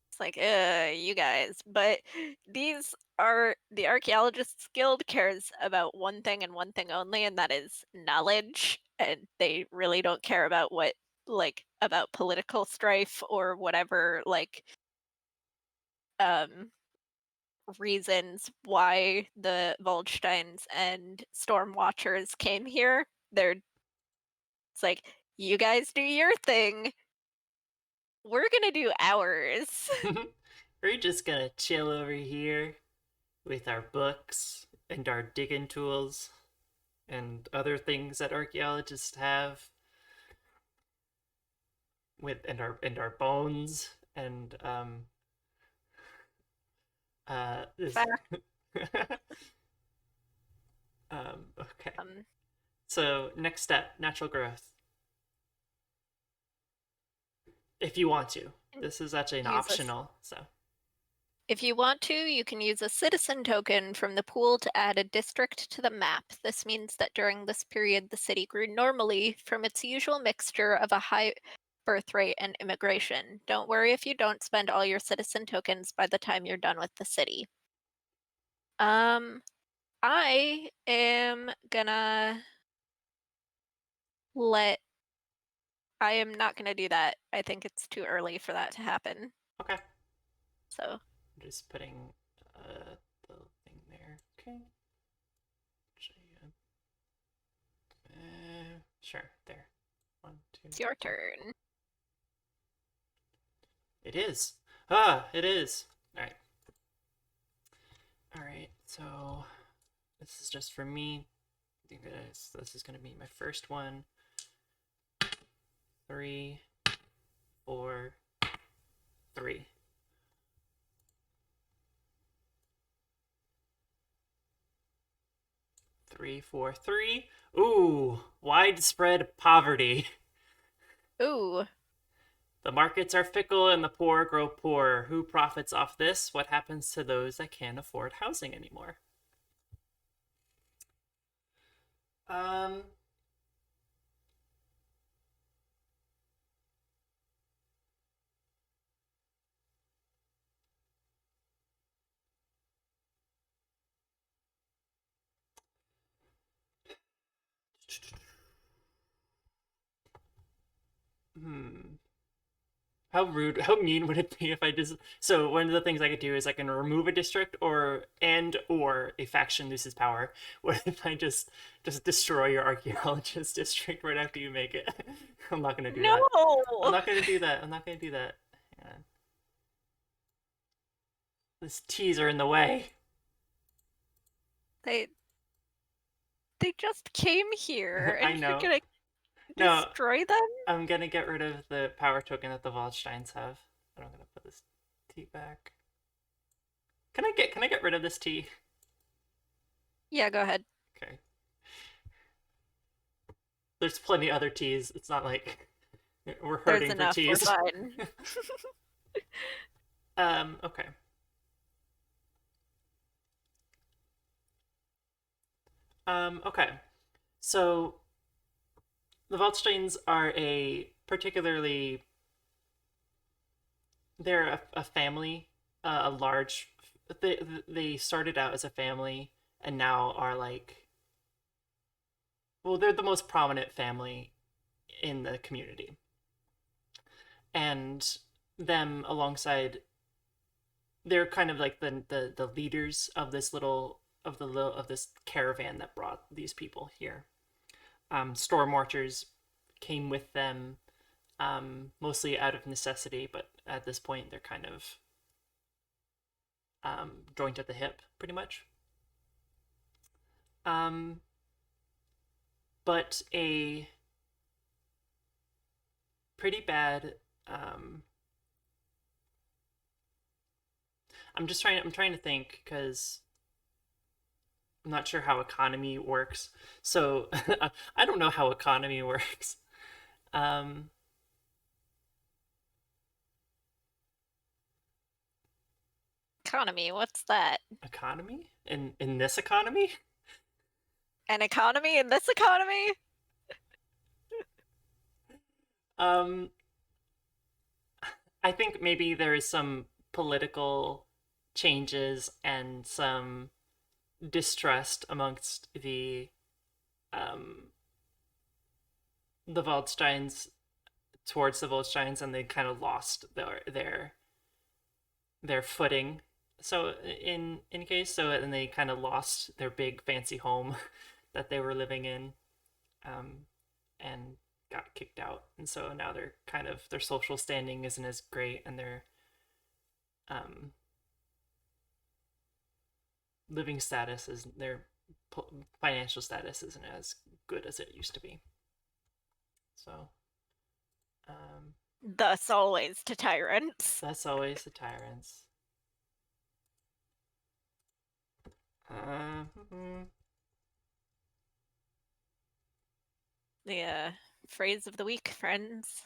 It's like, you guys. But these are the Archaeologists Guild cares about one thing and one thing only, and that is knowledge. And they really don't care about what, like, about political strife or whatever, like, um, reasons why the Waldsteins and Storm Watchers came here. It's like, you guys do your thing. We're gonna do ours. We're just gonna chill over here with our books and our digging tools and other things that archaeologists have with and our bones and this Fair. okay. Um, So next step, natural growth. If you want to. This is actually an use a optional, so If you want to, you can use a citizen token from the pool to add a district to the map. This means that during this period, the city grew normally from its usual mixture of a high birth rate and immigration. Don't worry if you don't spend all your citizen tokens by the time you're done with the city. Um, I am gonna let. I am not gonna do that. I think it's too early for that to happen. okay. So, I'm just putting the thing there. Okay. Sure, there. One, two. it's your turn. It is. Ah, it is. All right. All right. So this is just for me. I think this is going to be my first one. 3, 4, 3. 3, 4, 3. Ooh, widespread poverty. Ooh, The markets are fickle and the poor grow poorer. Who profits off this? What happens to those that can't afford housing anymore? Um, hmm. How rude, how mean would it be if I just. So, one of the things I could do is I can remove a district or a faction loses power. What if I just destroy your archaeologist district right after you make it? I'm not gonna do that. I'm no! not gonna do that. I'm not gonna do that. Hang on. This T's are in the way. They They just came here I and you're know. gonna No, destroy them? I'm gonna get rid of the power token that the Waldsteins have. But I'm gonna put this T back. Can I get rid of this T? Yeah, go ahead. Okay. There's plenty other T's. It's not like we're There's hurting for enough, we're T's. fine. Okay. Okay. So the Waldsteins are a particularly they're a family, a large. They started out as a family and now are like, well, they're the most prominent family in the community, and them alongside they're kind of like the leaders of this caravan that brought these people here. Storm Marchers came with them, mostly out of necessity, but at this point they're kind of joined at the hip, pretty much. Um, but pretty bad. Um, I'm trying to think because I'm not sure how economy works. So I don't know how economy works. Um, Economy, what's that? economy in this economy? An economy in this economy? Um, I think maybe there is some political changes and some distrust amongst um the Waldsteins towards the Waldsteins, and they kind of lost their footing. So in case so, and they kind of lost their big fancy home that they were living in, um, and got kicked out, and so now they're kind of their social standing isn't as great, and their um, living status is their financial status isn't as good as it used to be. So um, Thus always to tyrants. that's always the tyrants. Mm-hmm. The phrase of the week, friends.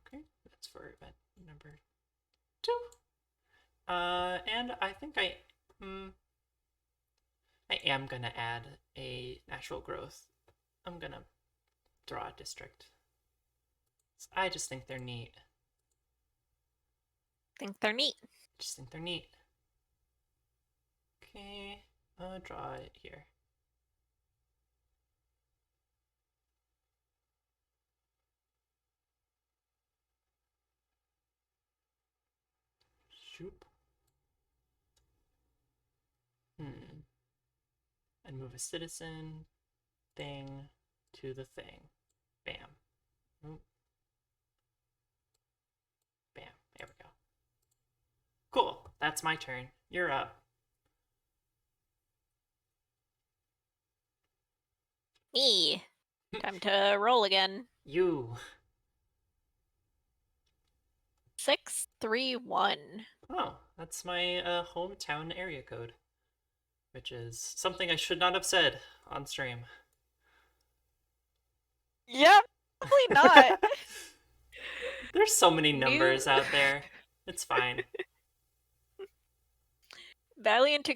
Okay, that's for event number 2. And I think I am gonna add a natural growth. I'm gonna draw a district. I just think they're neat. Think they're neat. Just think they're neat. Okay, I'll draw it here. Shoop. And move a citizen thing to the thing. Bam. Oop. Bam. There we go. Cool. That's my turn. You're up. Me. Time to roll again. You. 631. Oh, that's my hometown area code, which is something I should not have said on stream. Yep, probably not. There's so many New numbers out there. It's fine. Valiant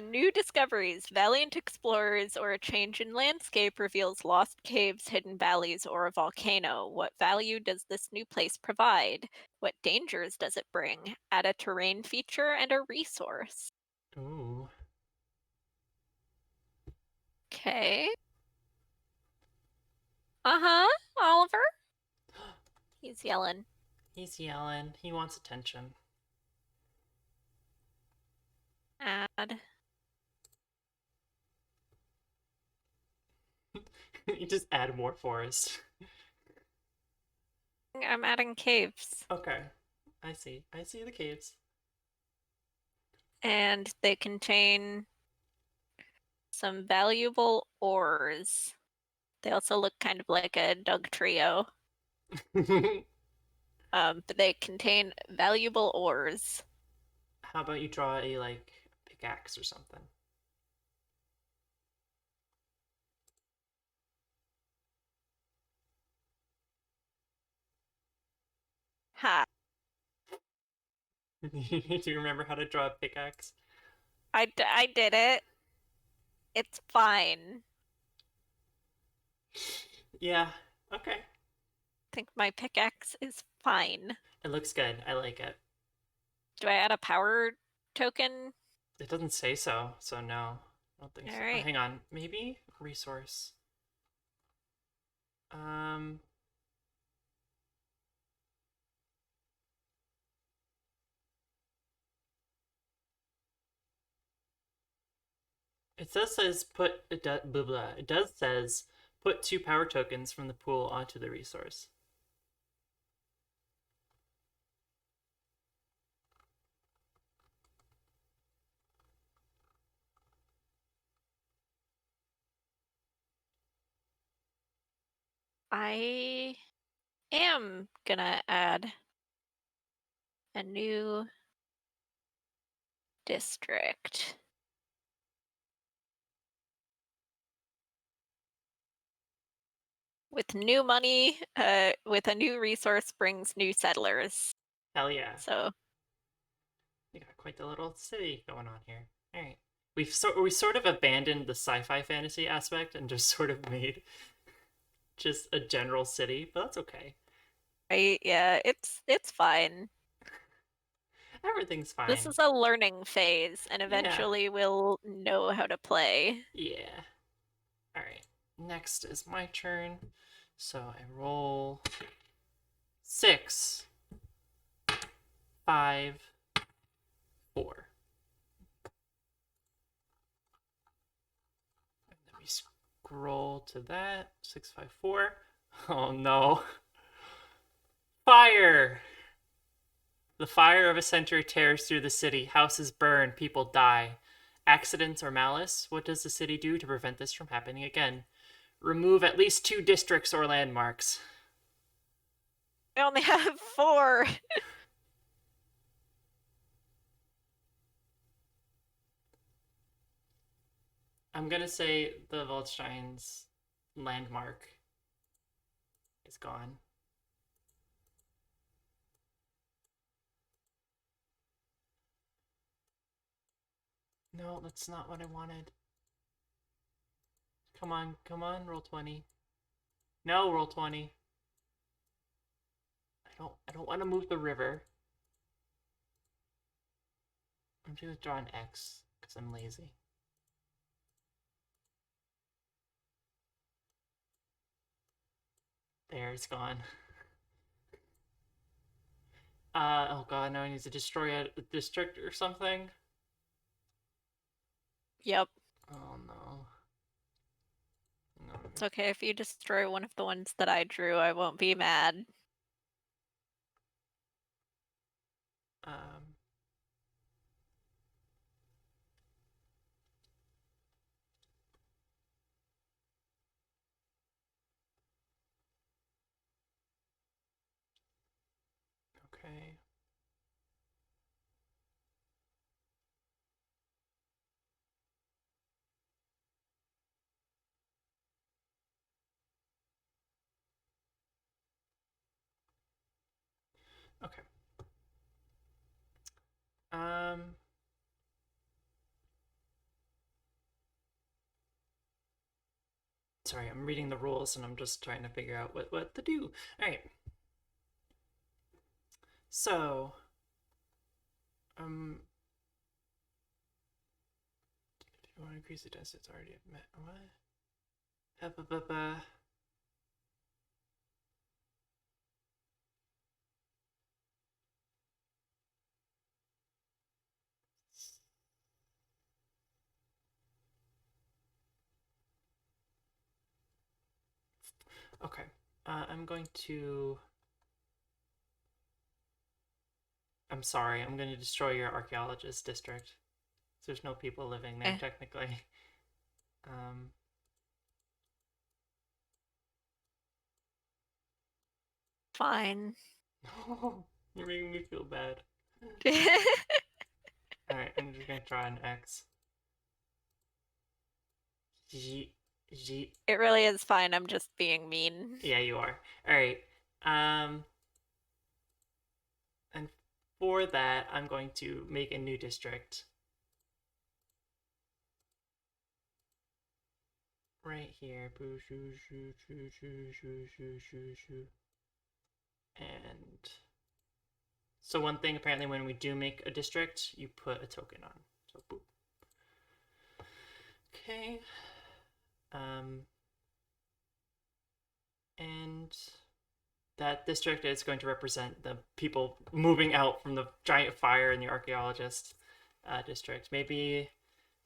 new discoveries, valiant explorers, or a change in landscape reveals lost caves, hidden valleys, or a volcano. What value does this new place provide? What dangers does it bring? Add a terrain feature and a resource. Ooh. Okay. Uh-huh, Oliver. He's yelling. He's yelling. He wants attention. Add. You just add more forest. I'm adding caves. Okay. I see. I see the caves. And they contain some valuable ores. They also look kind of like a Doug trio. But they contain valuable ores. How about you draw a like pickaxe or something? Ha. Do you remember how to draw a pickaxe? I did it. It's fine. Yeah. Okay. I think my pickaxe is fine. It looks good. I like it. Do I add a power token? It doesn't say so, so no. I don't think All so. Oh, right. hang on. Maybe resource. Um it says put it does blah blah. It does says put 2 power tokens from the pool onto the resource. I am gonna add a new district. With new money, with a new resource brings new settlers. Hell yeah. So We got quite the little city going on here. All right. We sort of abandoned the sci-fi fantasy aspect and just sort of made just a general city, but that's okay. yeah, it's fine. Everything's This fine. is a learning phase, and Yeah. eventually we'll know how to play. Yeah. All right. Next is my turn. So I roll 6, 5, 4. And then we scroll to that 6, 5, 4. Oh no. Fire! The fire of a century tears through the city. Houses burn, people die. Accidents or malice? What does the city do to prevent this from happening again? Remove at least 2 districts or landmarks. I only have 4. I'm gonna say the Waldstein's landmark is gone. No, that's not what I wanted. Come on, roll 20. No, roll 20. I don't want to move the river. I'm just gonna draw an X because I'm lazy. There, it's gone. Oh god, now I need to destroy a district or something. Yep. Oh no. No. It's okay if you destroy one of the ones that I drew, I won't be mad. Um. Okay. Okay. Um. Sorry, I'm reading the rules and I'm just trying to figure out what to do. All right. So, um, if you want to increase the density, it's already met. What? Okay. I'm going to. I'm sorry. I'm going to destroy your archaeologist district. There's no people living there Eh, technically. Um. fine. No, you're making me feel bad. All right. I'm just gonna try an X. G. G. It really is fine, I'm just being mean. Yeah, you are. All right. Um. And for that, I'm going to make a new district right here. Boo, shoo, shoo, shoo, shoo, shoo, shoo, shoo, shoo. And so one thing, apparently, when we do make a district, you put a token on. So boop. Okay. Um. And that district is going to represent the people moving out from the giant fire in the archaeologist district. Maybe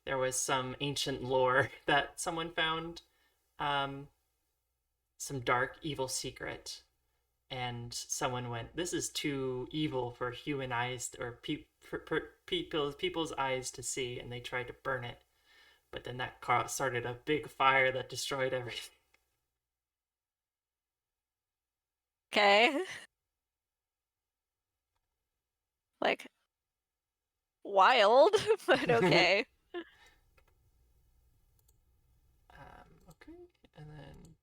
there was some ancient lore that someone found, um, some dark evil secret, and someone went, "This is too evil for human eyes or people's eyes to see," and they tried to burn it. But then that started a big fire that destroyed everything. Okay. Like, wild, but okay. Okay, and then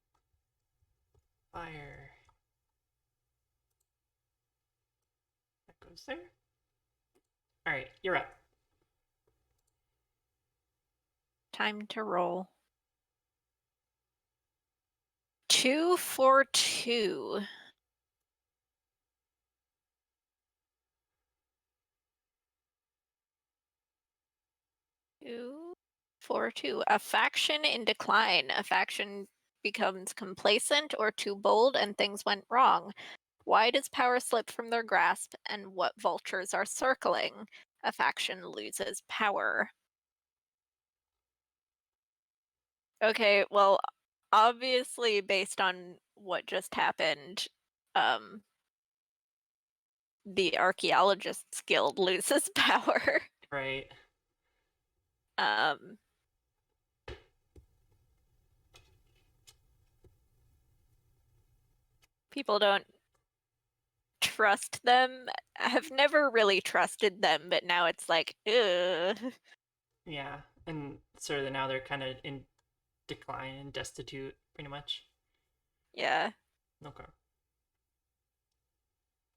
fire. That goes there. All right, you're up. Time to roll. 2 for 2. 2 for 2. A faction in decline. A faction becomes complacent or too bold and things went wrong. Why does power slip from their grasp and what vultures are circling? A faction loses power. Okay, well, obviously based on what just happened, the Archaeologists Guild loses power. Right. Um, People don't trust them. I've never really trusted them, but now it's like, ugh. Yeah, and sort of now they're kind of in decline and destitute, pretty much. Yeah. Okay.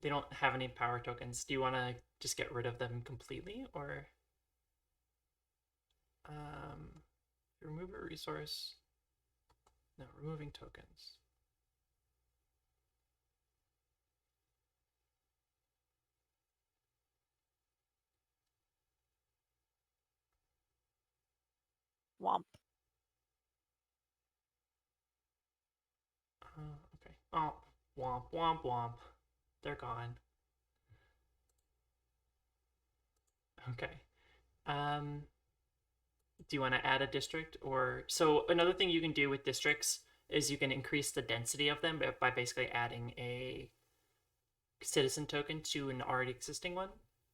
They don't have any power tokens. Do you want to just get rid of them completely, or remove a resource? No, removing tokens. Womp. Okay. Oh, womp womp womp. They're gone. Okay. Um, do you want to add a district, or so another thing you can do with districts is you can increase the density of them by basically adding a citizen token to an already existing one,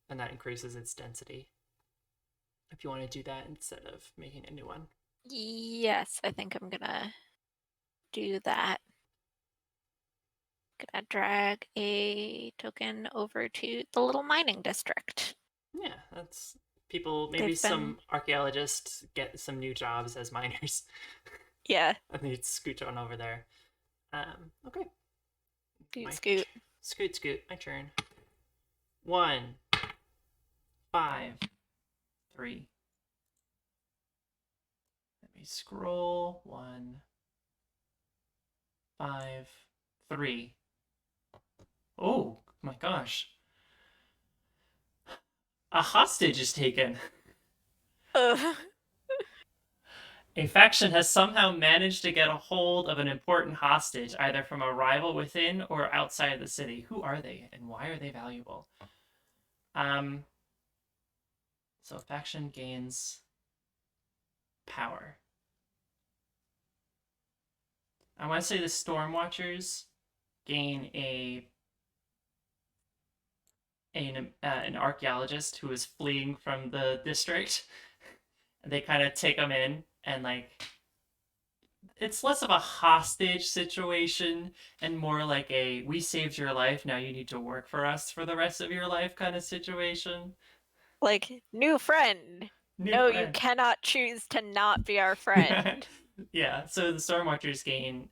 and that increases its density. If you want to do that instead of making a new one. Yes, I think I'm gonna do that. Gonna drag a token over to the little mining district. Yeah, that's people. Maybe They've been, some archaeologists get some new jobs as miners, yeah, and they scooch on over there. Okay, scoot my scoot. scoot scoot. My turn. 1, 5, 3. Let me scroll. 1, 5, 3. Oh my gosh! A hostage is taken. Ugh. A faction has somehow managed to get a hold of an important hostage, either from a rival within or outside the city. Who are they, and why are they valuable? Um, so faction gains power. I want to say the Stormwatchers gain an archaeologist who is fleeing from the district. They kind of take him in, and like it's less of a hostage situation and more like a we saved your life, now you need to work for us for the rest of your life kind of situation. Like, new friend. New No, you friend. cannot choose to not be our friend. Yeah, so the Stormwatchers gain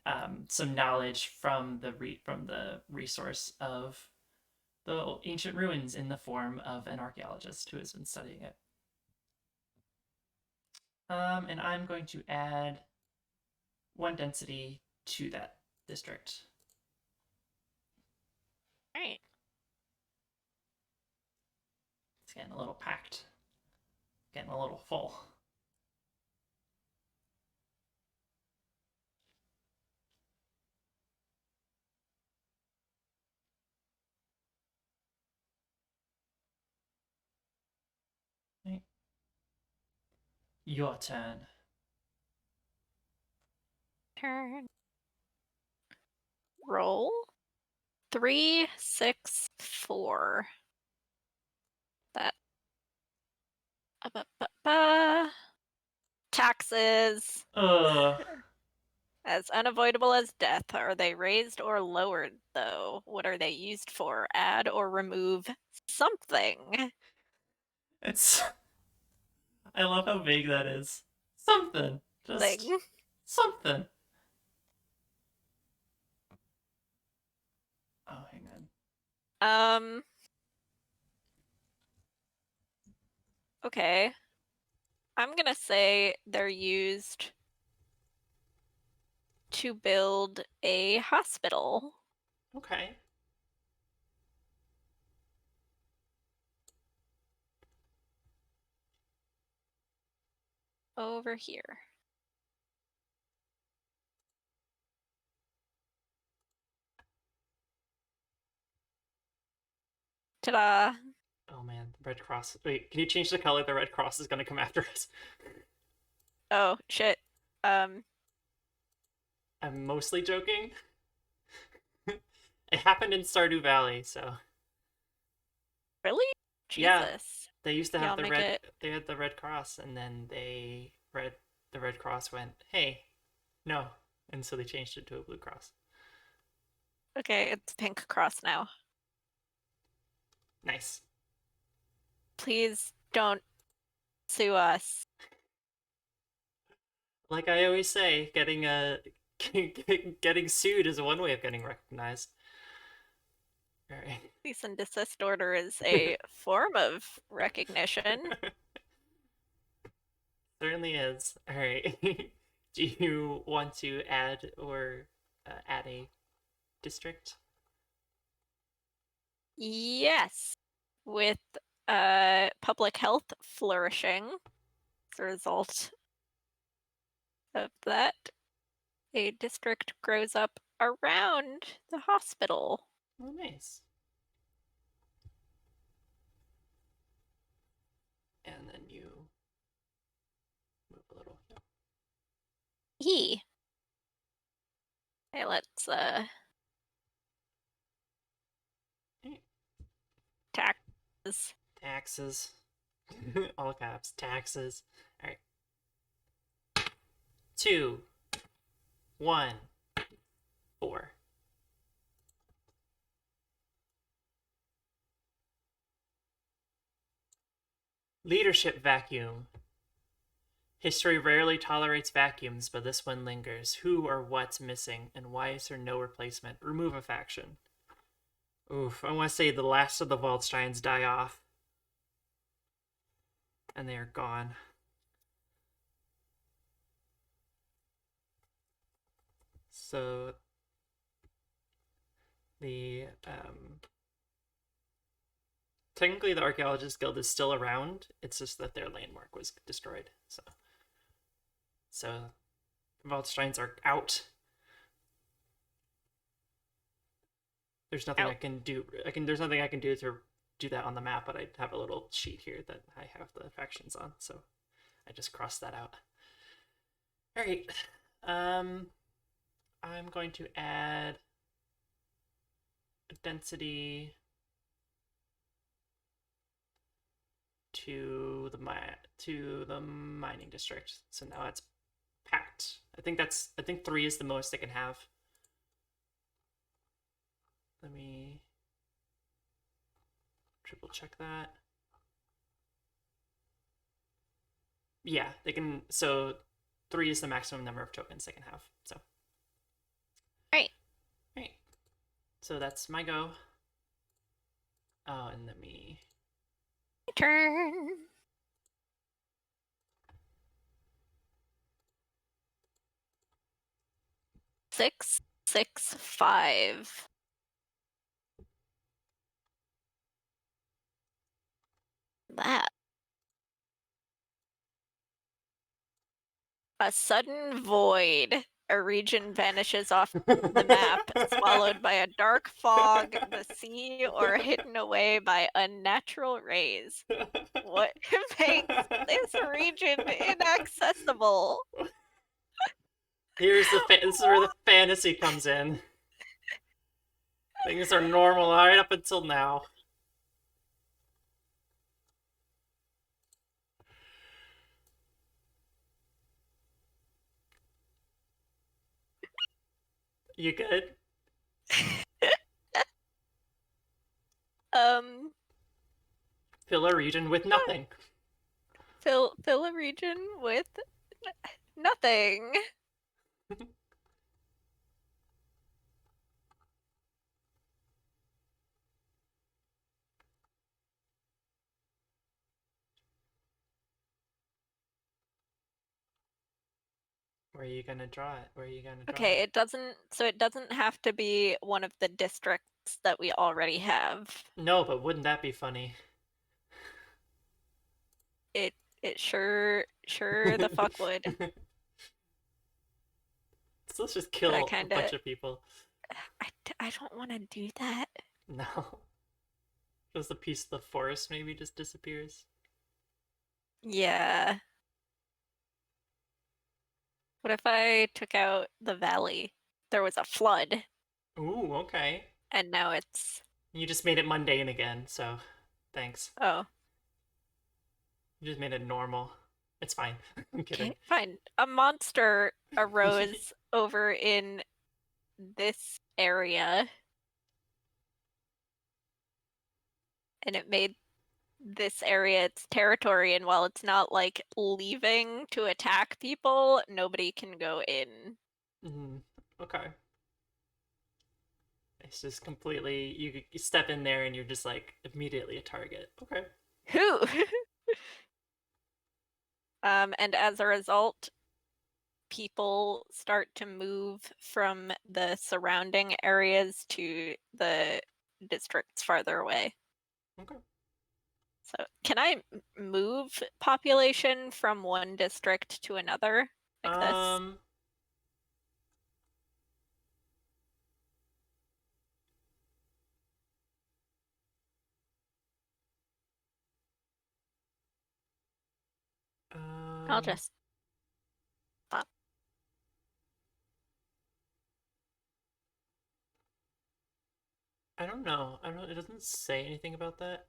some knowledge from from the resource of the ancient ruins in the form of an archaeologist who has been studying it. And I'm going to add 1 density to that district. Right. It's getting a little packed, getting a little full. Right. Your turn. Turn. Roll. 3, 6, 4. That. Taxes. Ugh. As unavoidable as death. Are they raised or lowered, though? What are they used for? Add or remove something? It's. I love how vague that is. Something. Just Thing. something. Oh, hang on. Um. Okay. I'm gonna say they're used to build a hospital. Okay. Over here. Ta-da! Oh man, the Red Cross. Wait, can you change the color? The Red Cross is gonna come after us. Oh, shit. Um, I'm mostly joking. It happened in Stardew Valley, so really? yeah. Jesus. They used to have Y'all the make red. it. They had the Red Cross, and then the Red Cross went, "Hey, no," and so they changed it to a Blue Cross. Okay, it's pink cross now. Nice. Please don't sue us. Like I always say, getting sued is one way of getting recognized. All right. Cease and desist order is a form of recognition. Certainly is. All right. Do you want to add a district? Yes. With public health flourishing as a result of that, a district grows up around the hospital. Oh, nice. And then you move a little. E. Okay, let's Hey, taxes. taxes. All caps. Taxes. All right. 2, 1, 4. Leadership vacuum. History rarely tolerates vacuums, but this one lingers. Who or what's missing, and why is there no replacement? Remove a faction. Oof, I want to say the last of the Waldsteins die off, and they are gone. So the technically the Archaeologist Guild is still around. It's just that their landmark was destroyed. So Waldsteins are out. There's nothing I Out. can do. There's nothing I can do to do that on the map, but I have a little sheet here that I have the factions on, so I just crossed that out. All right. I'm going to add a density to the mining district. So now it's packed. I think 3 is the most I can have. Let me triple check that. Yeah, they can. So 3 is the maximum number of tokens they can have. So Right. right. So that's my go. Oh, and let me. Turn. 6, 6, 5. That. A sudden void. A region vanishes off the map, swallowed by a dark fog, the sea, or hidden away by unnatural rays. What makes this region inaccessible? This is where the fantasy comes in. Things are normal right up until now. You good? um, Fill a region with nothing. fill a region with nothing. Where are you gonna draw it? Where are you gonna draw Okay, it? it doesn't have to be one of the districts that we already have. No, but wouldn't that be funny? It it sure the fuck would. So let's just But I kill a kind of bunch of people. I don't want to do that. No. Just a piece of the forest maybe just disappears. Yeah. What if I took out the valley? There was a flood, Ooh, okay. and now it's You just made it mundane again, so thanks. oh, You just made it normal. It's fine. I'm kidding. okay, fine. A monster arose over in this area, and it made this area its territory. And while it's not like leaving to attack people, nobody can go in. Mm, okay. It's just completely you step in there and you're just like immediately a target. Okay. Who? And as a result, people start to move from the surrounding areas to the districts farther away. Okay. So, can I move population from one district to another like this? Um I'll um just stop. I don't know. I don't it doesn't say anything about that.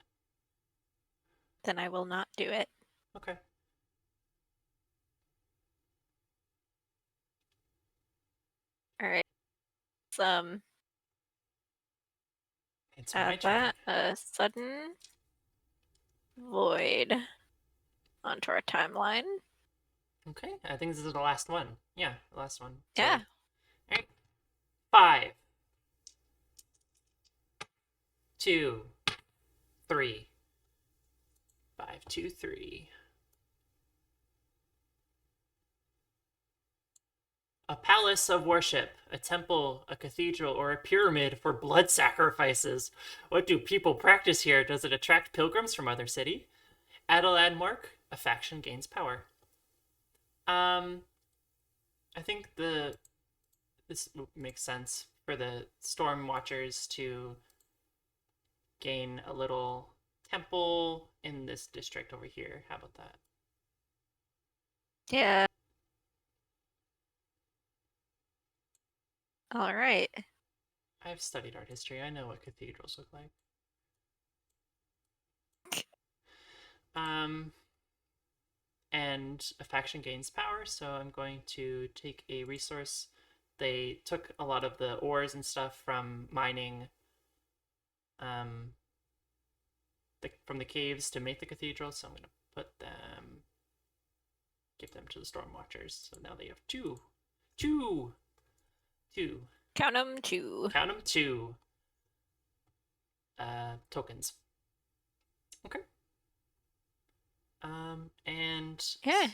Then I will not do it. Okay. All right. Um, It's my add turn. that a sudden void onto our timeline. Okay. I think this is the last one. Yeah, the last one. So, Yeah. all right. 5, 2, 3. 5, 2, 3. A palace of worship, a temple, a cathedral, or a pyramid for blood sacrifices. What do people practice here? Does it attract pilgrims from other city? Add a landmark, a faction gains power. Um, I think this makes sense for the Storm Watchers to gain a little temple in this district over here. How about that? Yeah. All right. I've studied art history. I know what cathedrals look like. Um, and a faction gains power, so I'm going to take a resource. They took a lot of the ores and stuff from mining um, from the caves to make the cathedral, so I'm going to put them, give them to the Storm Watchers. So now they have two, two, Count them two. count them, two tokens. Okay. And Yeah.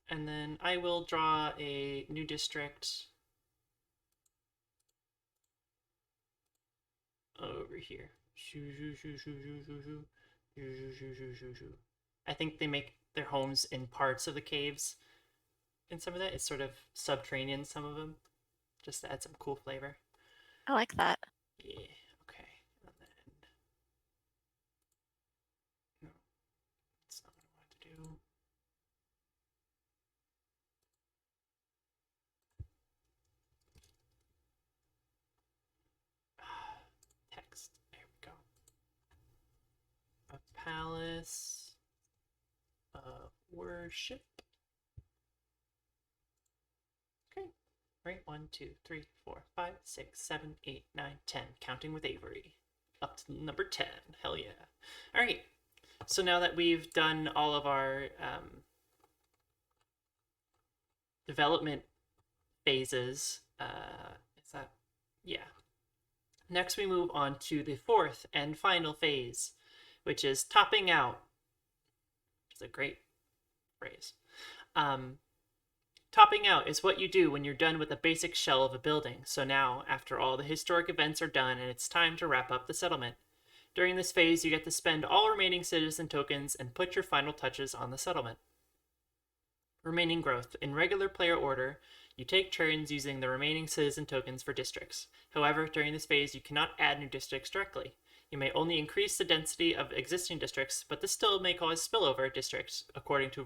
and then I will draw a new district over here. I think they make their homes in parts of the caves. In some of that, it's sort of subterranean. Some of them, just to add some cool flavor. I like that. Yeah. Okay. And then no, that's not what I want to do. Text. There we go. A palace of worship. Okay. Right? 1, 2, 3, 4, 5, 6, 7, 8, 9, 10. Counting with Avery. Up to number 10. Hell yeah. All right. So now that we've done all of our development phases, is that? Yeah. Next, we move on to the fourth and final phase, which is topping out. It's a great phrase. Um, Topping out is what you do when you're done with the basic shell of a building. So now, after all the historic events are done and it's time to wrap up the settlement. During this phase, you get to spend all remaining citizen tokens and put your final touches on the settlement. Remaining growth. In regular player order, you take turns using the remaining citizen tokens for districts. However, during this phase, you cannot add new districts directly. You may only increase the density of existing districts, but this still may cause spillover districts according to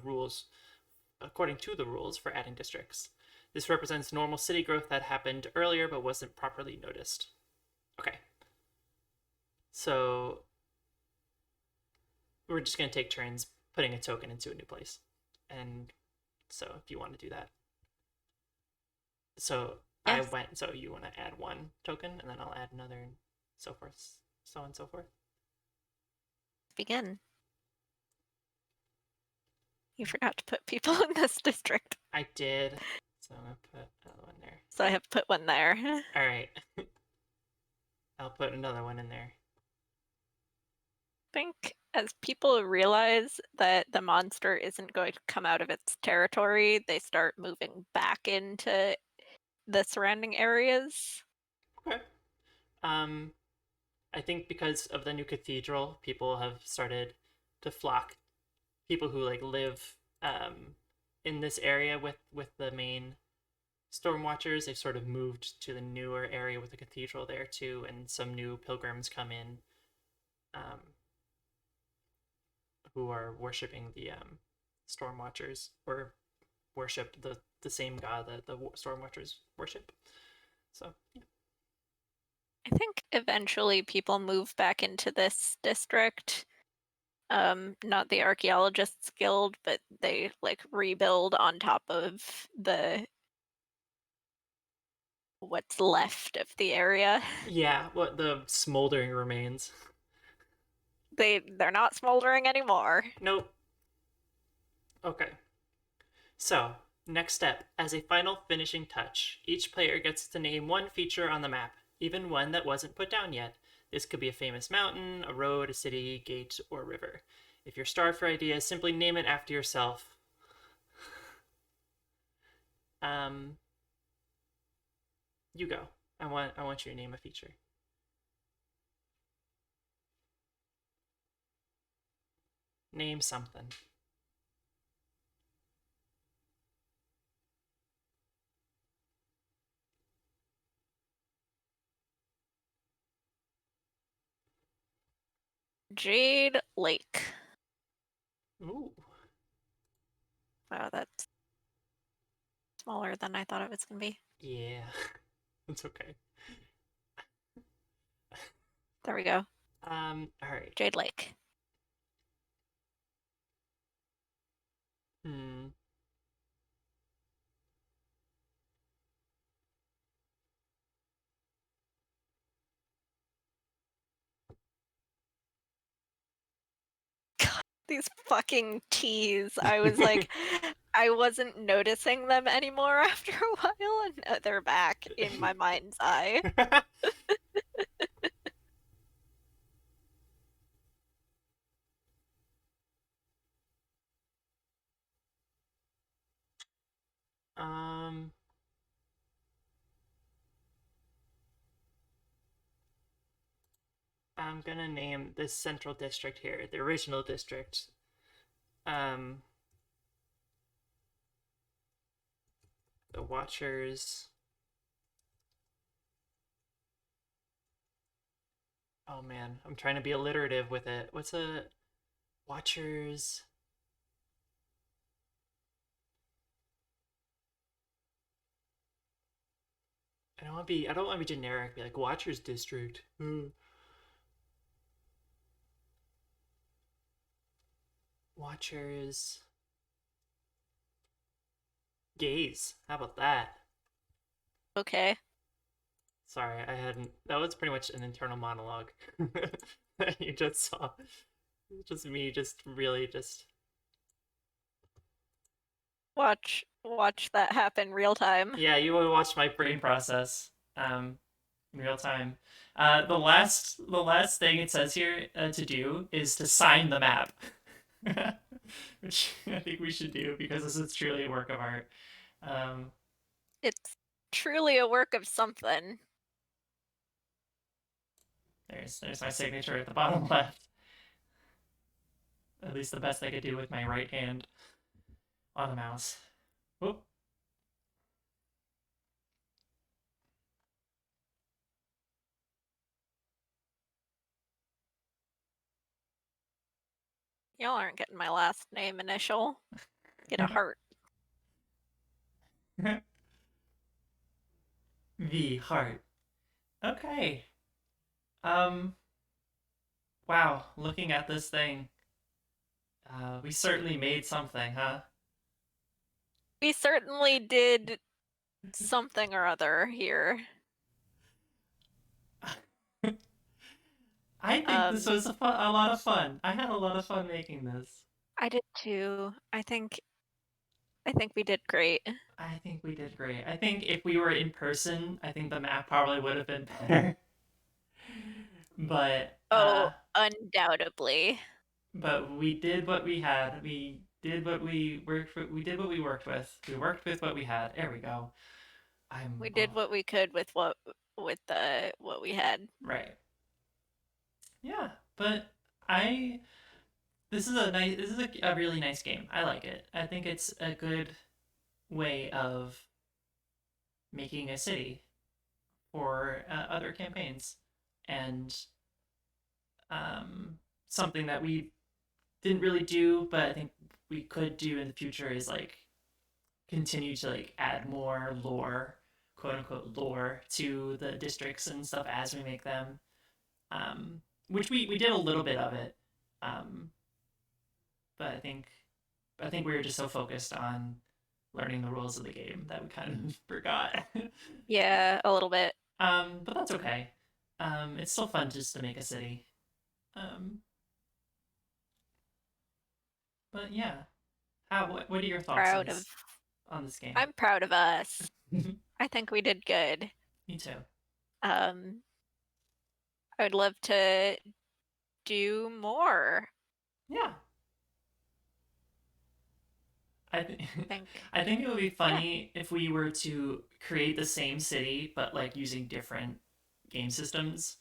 the rules for adding districts. This represents normal city growth that happened earlier but wasn't properly noticed. Okay. So we're just going to take turns putting a token into a new place. And so if you want to do that. So Yes. so you want to add one token and then I'll add another and so forth, so on and so forth. Begin. You forgot to put people in this district. I did. So I'm going to put another one there. So I have to put one there. All right. I'll put another one in there. I think as people realize that the monster isn't going to come out of its territory, they start moving back into the surrounding areas. Okay. I think because of the new cathedral, people have started to flock. People who like live in this area with the main storm watchers, they've sort of moved to the newer area with the cathedral there too, and some new pilgrims come in um, who are worshiping the storm watchers or worship the same god that the storm watchers worship. So yeah. I think eventually people move back into this district. Not the Archaeologists Guild, but they like rebuild on top of the what's left of the area. Yeah, what the smoldering remains. They're not smoldering anymore. Nope. Okay. So, next step. As a final finishing touch, each player gets to name one feature on the map, even one that wasn't put down yet. This could be a famous mountain, a road, a city, gate, or river. If you're starved for ideas, simply name it after yourself. Um, you go. I want you to name a feature. Name something. Jade Lake. Ooh. Wow, that's smaller than I thought it was going to be. Yeah. It's okay. There we go. All right. Jade Lake. Hmm. These fucking T's. I was like, I wasn't noticing them anymore after a while, and now they're back in my mind's eye. um, I'm gonna name this central district here, the original district. Um, the Watchers. Oh man, I'm trying to be alliterative with it. What's a Watchers? I don't want to be generic. Be like Watchers District. Watchers. Gaze. How about that? Okay. Sorry, I hadn't. That was pretty much an internal monologue that you just saw. Just me, just really just. Watch that happen real time. Yeah, you would watch my brain process in real time. The last thing it says here to do is to sign the map, which I think we should do because this is truly a work of art. Um, It's truly a work of something. there's my signature at the bottom left. At least the best I could do with my right hand on the mouse. Whoop. Y'all aren't getting my last name initial. Get a heart. V heart. Okay. Um. Wow. Looking at this thing, we certainly made something, huh? We certainly did something or other here. I think this was a lot of fun. I had a lot of fun making this. I did too. I think we did great. I think we did great. I think if we were in person, I think the map probably would have been better. but Oh, undoubtedly. but we did what we had. We did what we worked. We did what we worked with. We worked with what we had. There we go. We I'm did what we could with what we had. right. Yeah, but I this is a really nice game. I like it. I think it's a good way of making a city for other campaigns, and something that we didn't really do, but I think we could do in the future is like continue to like add more lore, quote unquote lore, to the districts and stuff as we make them. Which we did a little bit of it, um, but I think we were just so focused on learning the rules of the game that we kind of forgot. Yeah, a little bit. But that's okay. It's still fun just to make a city. Um, but yeah, what are your thoughts Proud of on this game? I'm proud of us. I think we did good. Me too. Um, I would love to do more. Yeah, I I think. I think it would be Yeah. funny if we were to create the same city but like using different game systems.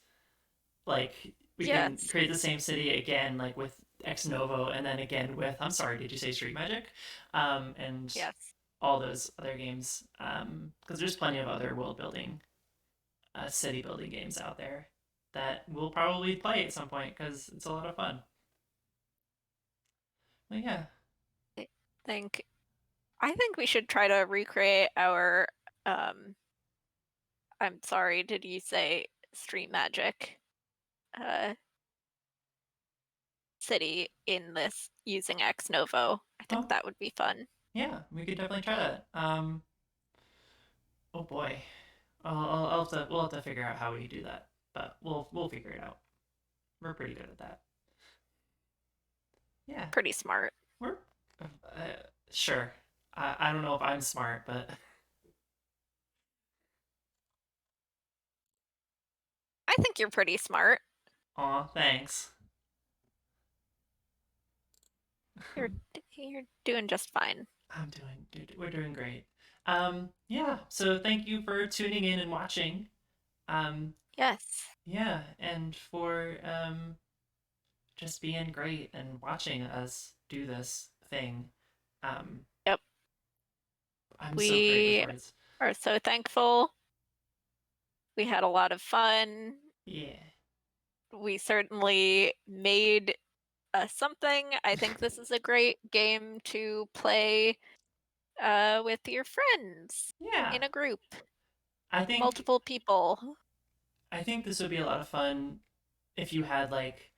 Like we can Yes. create the same city again, like with Ex Novo, and then again with I'm sorry, did you say Street Magic? And Yes. all those other games. Because there's plenty of other world building, city building games out there that we'll probably play at some point because it's a lot of fun. But yeah, I think I think we should try to recreate our I'm sorry, did you say Street Magic uh city in this using Ex Novo? I think oh that would be fun. yeah, we could definitely try that. Oh boy, we'll have to figure out how we do that, but we'll figure it out. We're pretty good at that. Yeah, Pretty smart. we're sure. I don't know if I'm smart, but I think you're pretty smart. aw, thanks. You're you're doing just fine. We're doing great. Yeah. So thank you for tuning in and watching. Um, Yes. yeah, and for just being great and watching us do this thing. Um, Yep. I'm so great with We words. are so thankful. We had a lot of fun. Yeah. We certainly made something. I think this is a great game to play with your friends Yeah. in a group, I think multiple people. I think this would be a lot of fun if you had like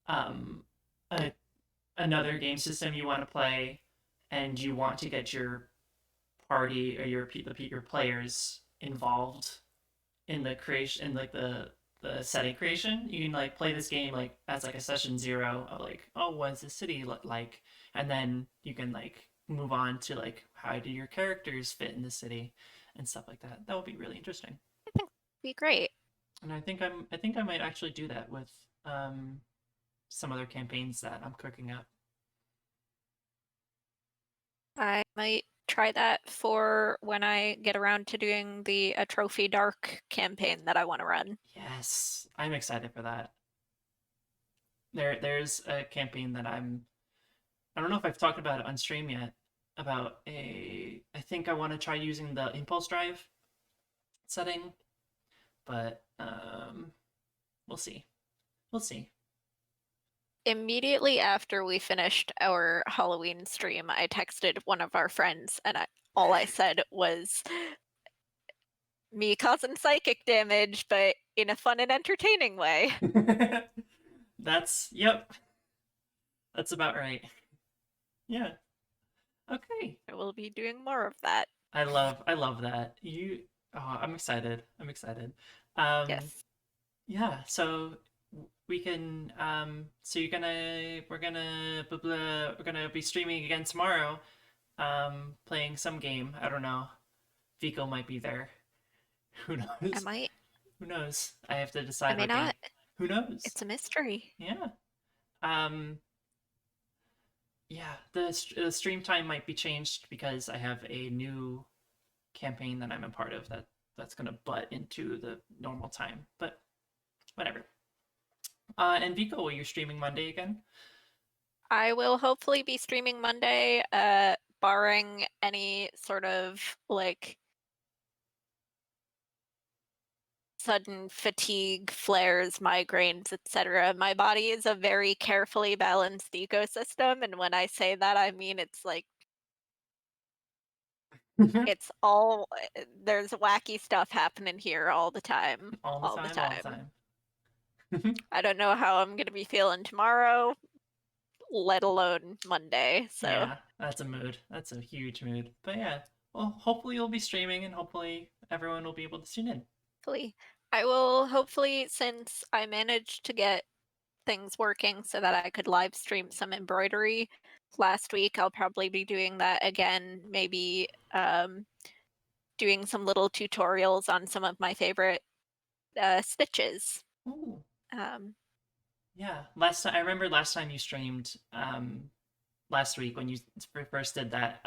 um a, another game system you want to play and you want to get your party or your players involved in the creation, in like the setting creation. You can like play this game like as like a session zero of like, oh, what's the city look like, and then you can like move on to like how do your characters fit in the city and stuff like that. That would be really interesting. I think that'd be great. And I think I might actually do that with um some other campaigns that I'm cooking up. I might try that for when I get around to doing the A Trophy Dark campaign that I want to run. Yes, I'm excited for that. There's a campaign that I don't know if I've talked about it on stream yet. About a I think I want to try using the impulse drive setting, but we'll see. We'll see. Immediately after we finished our Halloween stream, I texted one of our friends, and all I said was, me causing psychic damage, but in a fun and entertaining way. That's yep. That's about right. Yeah. Okay. I will be doing more of that. I love that. I'm excited. I'm excited. Um Yes. yeah, so we can so you're gonna blah, blah, we're gonna be streaming again tomorrow, playing some game. I don't know. Vico might be there. Who I knows? might. Who knows? I have to I decide may what game. not. Who knows? It's a mystery. Yeah. Um yeah, the stream time might be changed because I have a new campaign that I'm a part of that's gonna butt into the normal time. But whatever. And Vico, will you streaming Monday again? I will hopefully be streaming Monday, barring any sort of like sudden fatigue, flares, migraines, etc. My body is a very carefully balanced ecosystem, and when I say that, I mean it's like it's all there's wacky stuff happening here all the time, All the all the time, all the time. time. I don't know how I'm going to be feeling tomorrow, let alone Monday. So, Yeah, that's a mood. That's a huge mood. But yeah, well, hopefully you'll be streaming and hopefully everyone will be able to tune in. hopefully, I will hopefully, since I managed to get things working so that I could live stream some embroidery last week, I'll probably be doing that again, maybe doing some little tutorials on some of my favorite stitches. Ooh, Um, yeah. Last time I remember last time you streamed last week when you first did that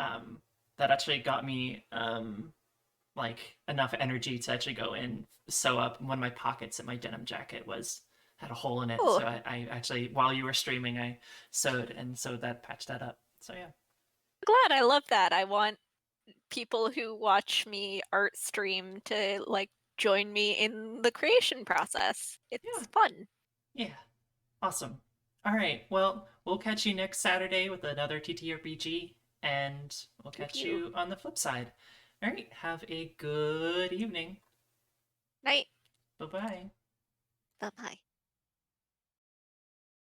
that actually got me like enough energy to actually go in sew up one of my pockets in my denim jacket was had a hole in it. oh, So I actually while you were streaming I sewed that patched that up. So yeah. glad. I love that. I want people who watch me art stream to like join me in the creation process. Yeah. It's fun. Yeah. Awesome. All right. Well, we'll catch you next Saturday with another TTRPG, and we'll Pew catch pew. you on the flip side. All right. Have a good evening. Night. Bye bye. Bye bye.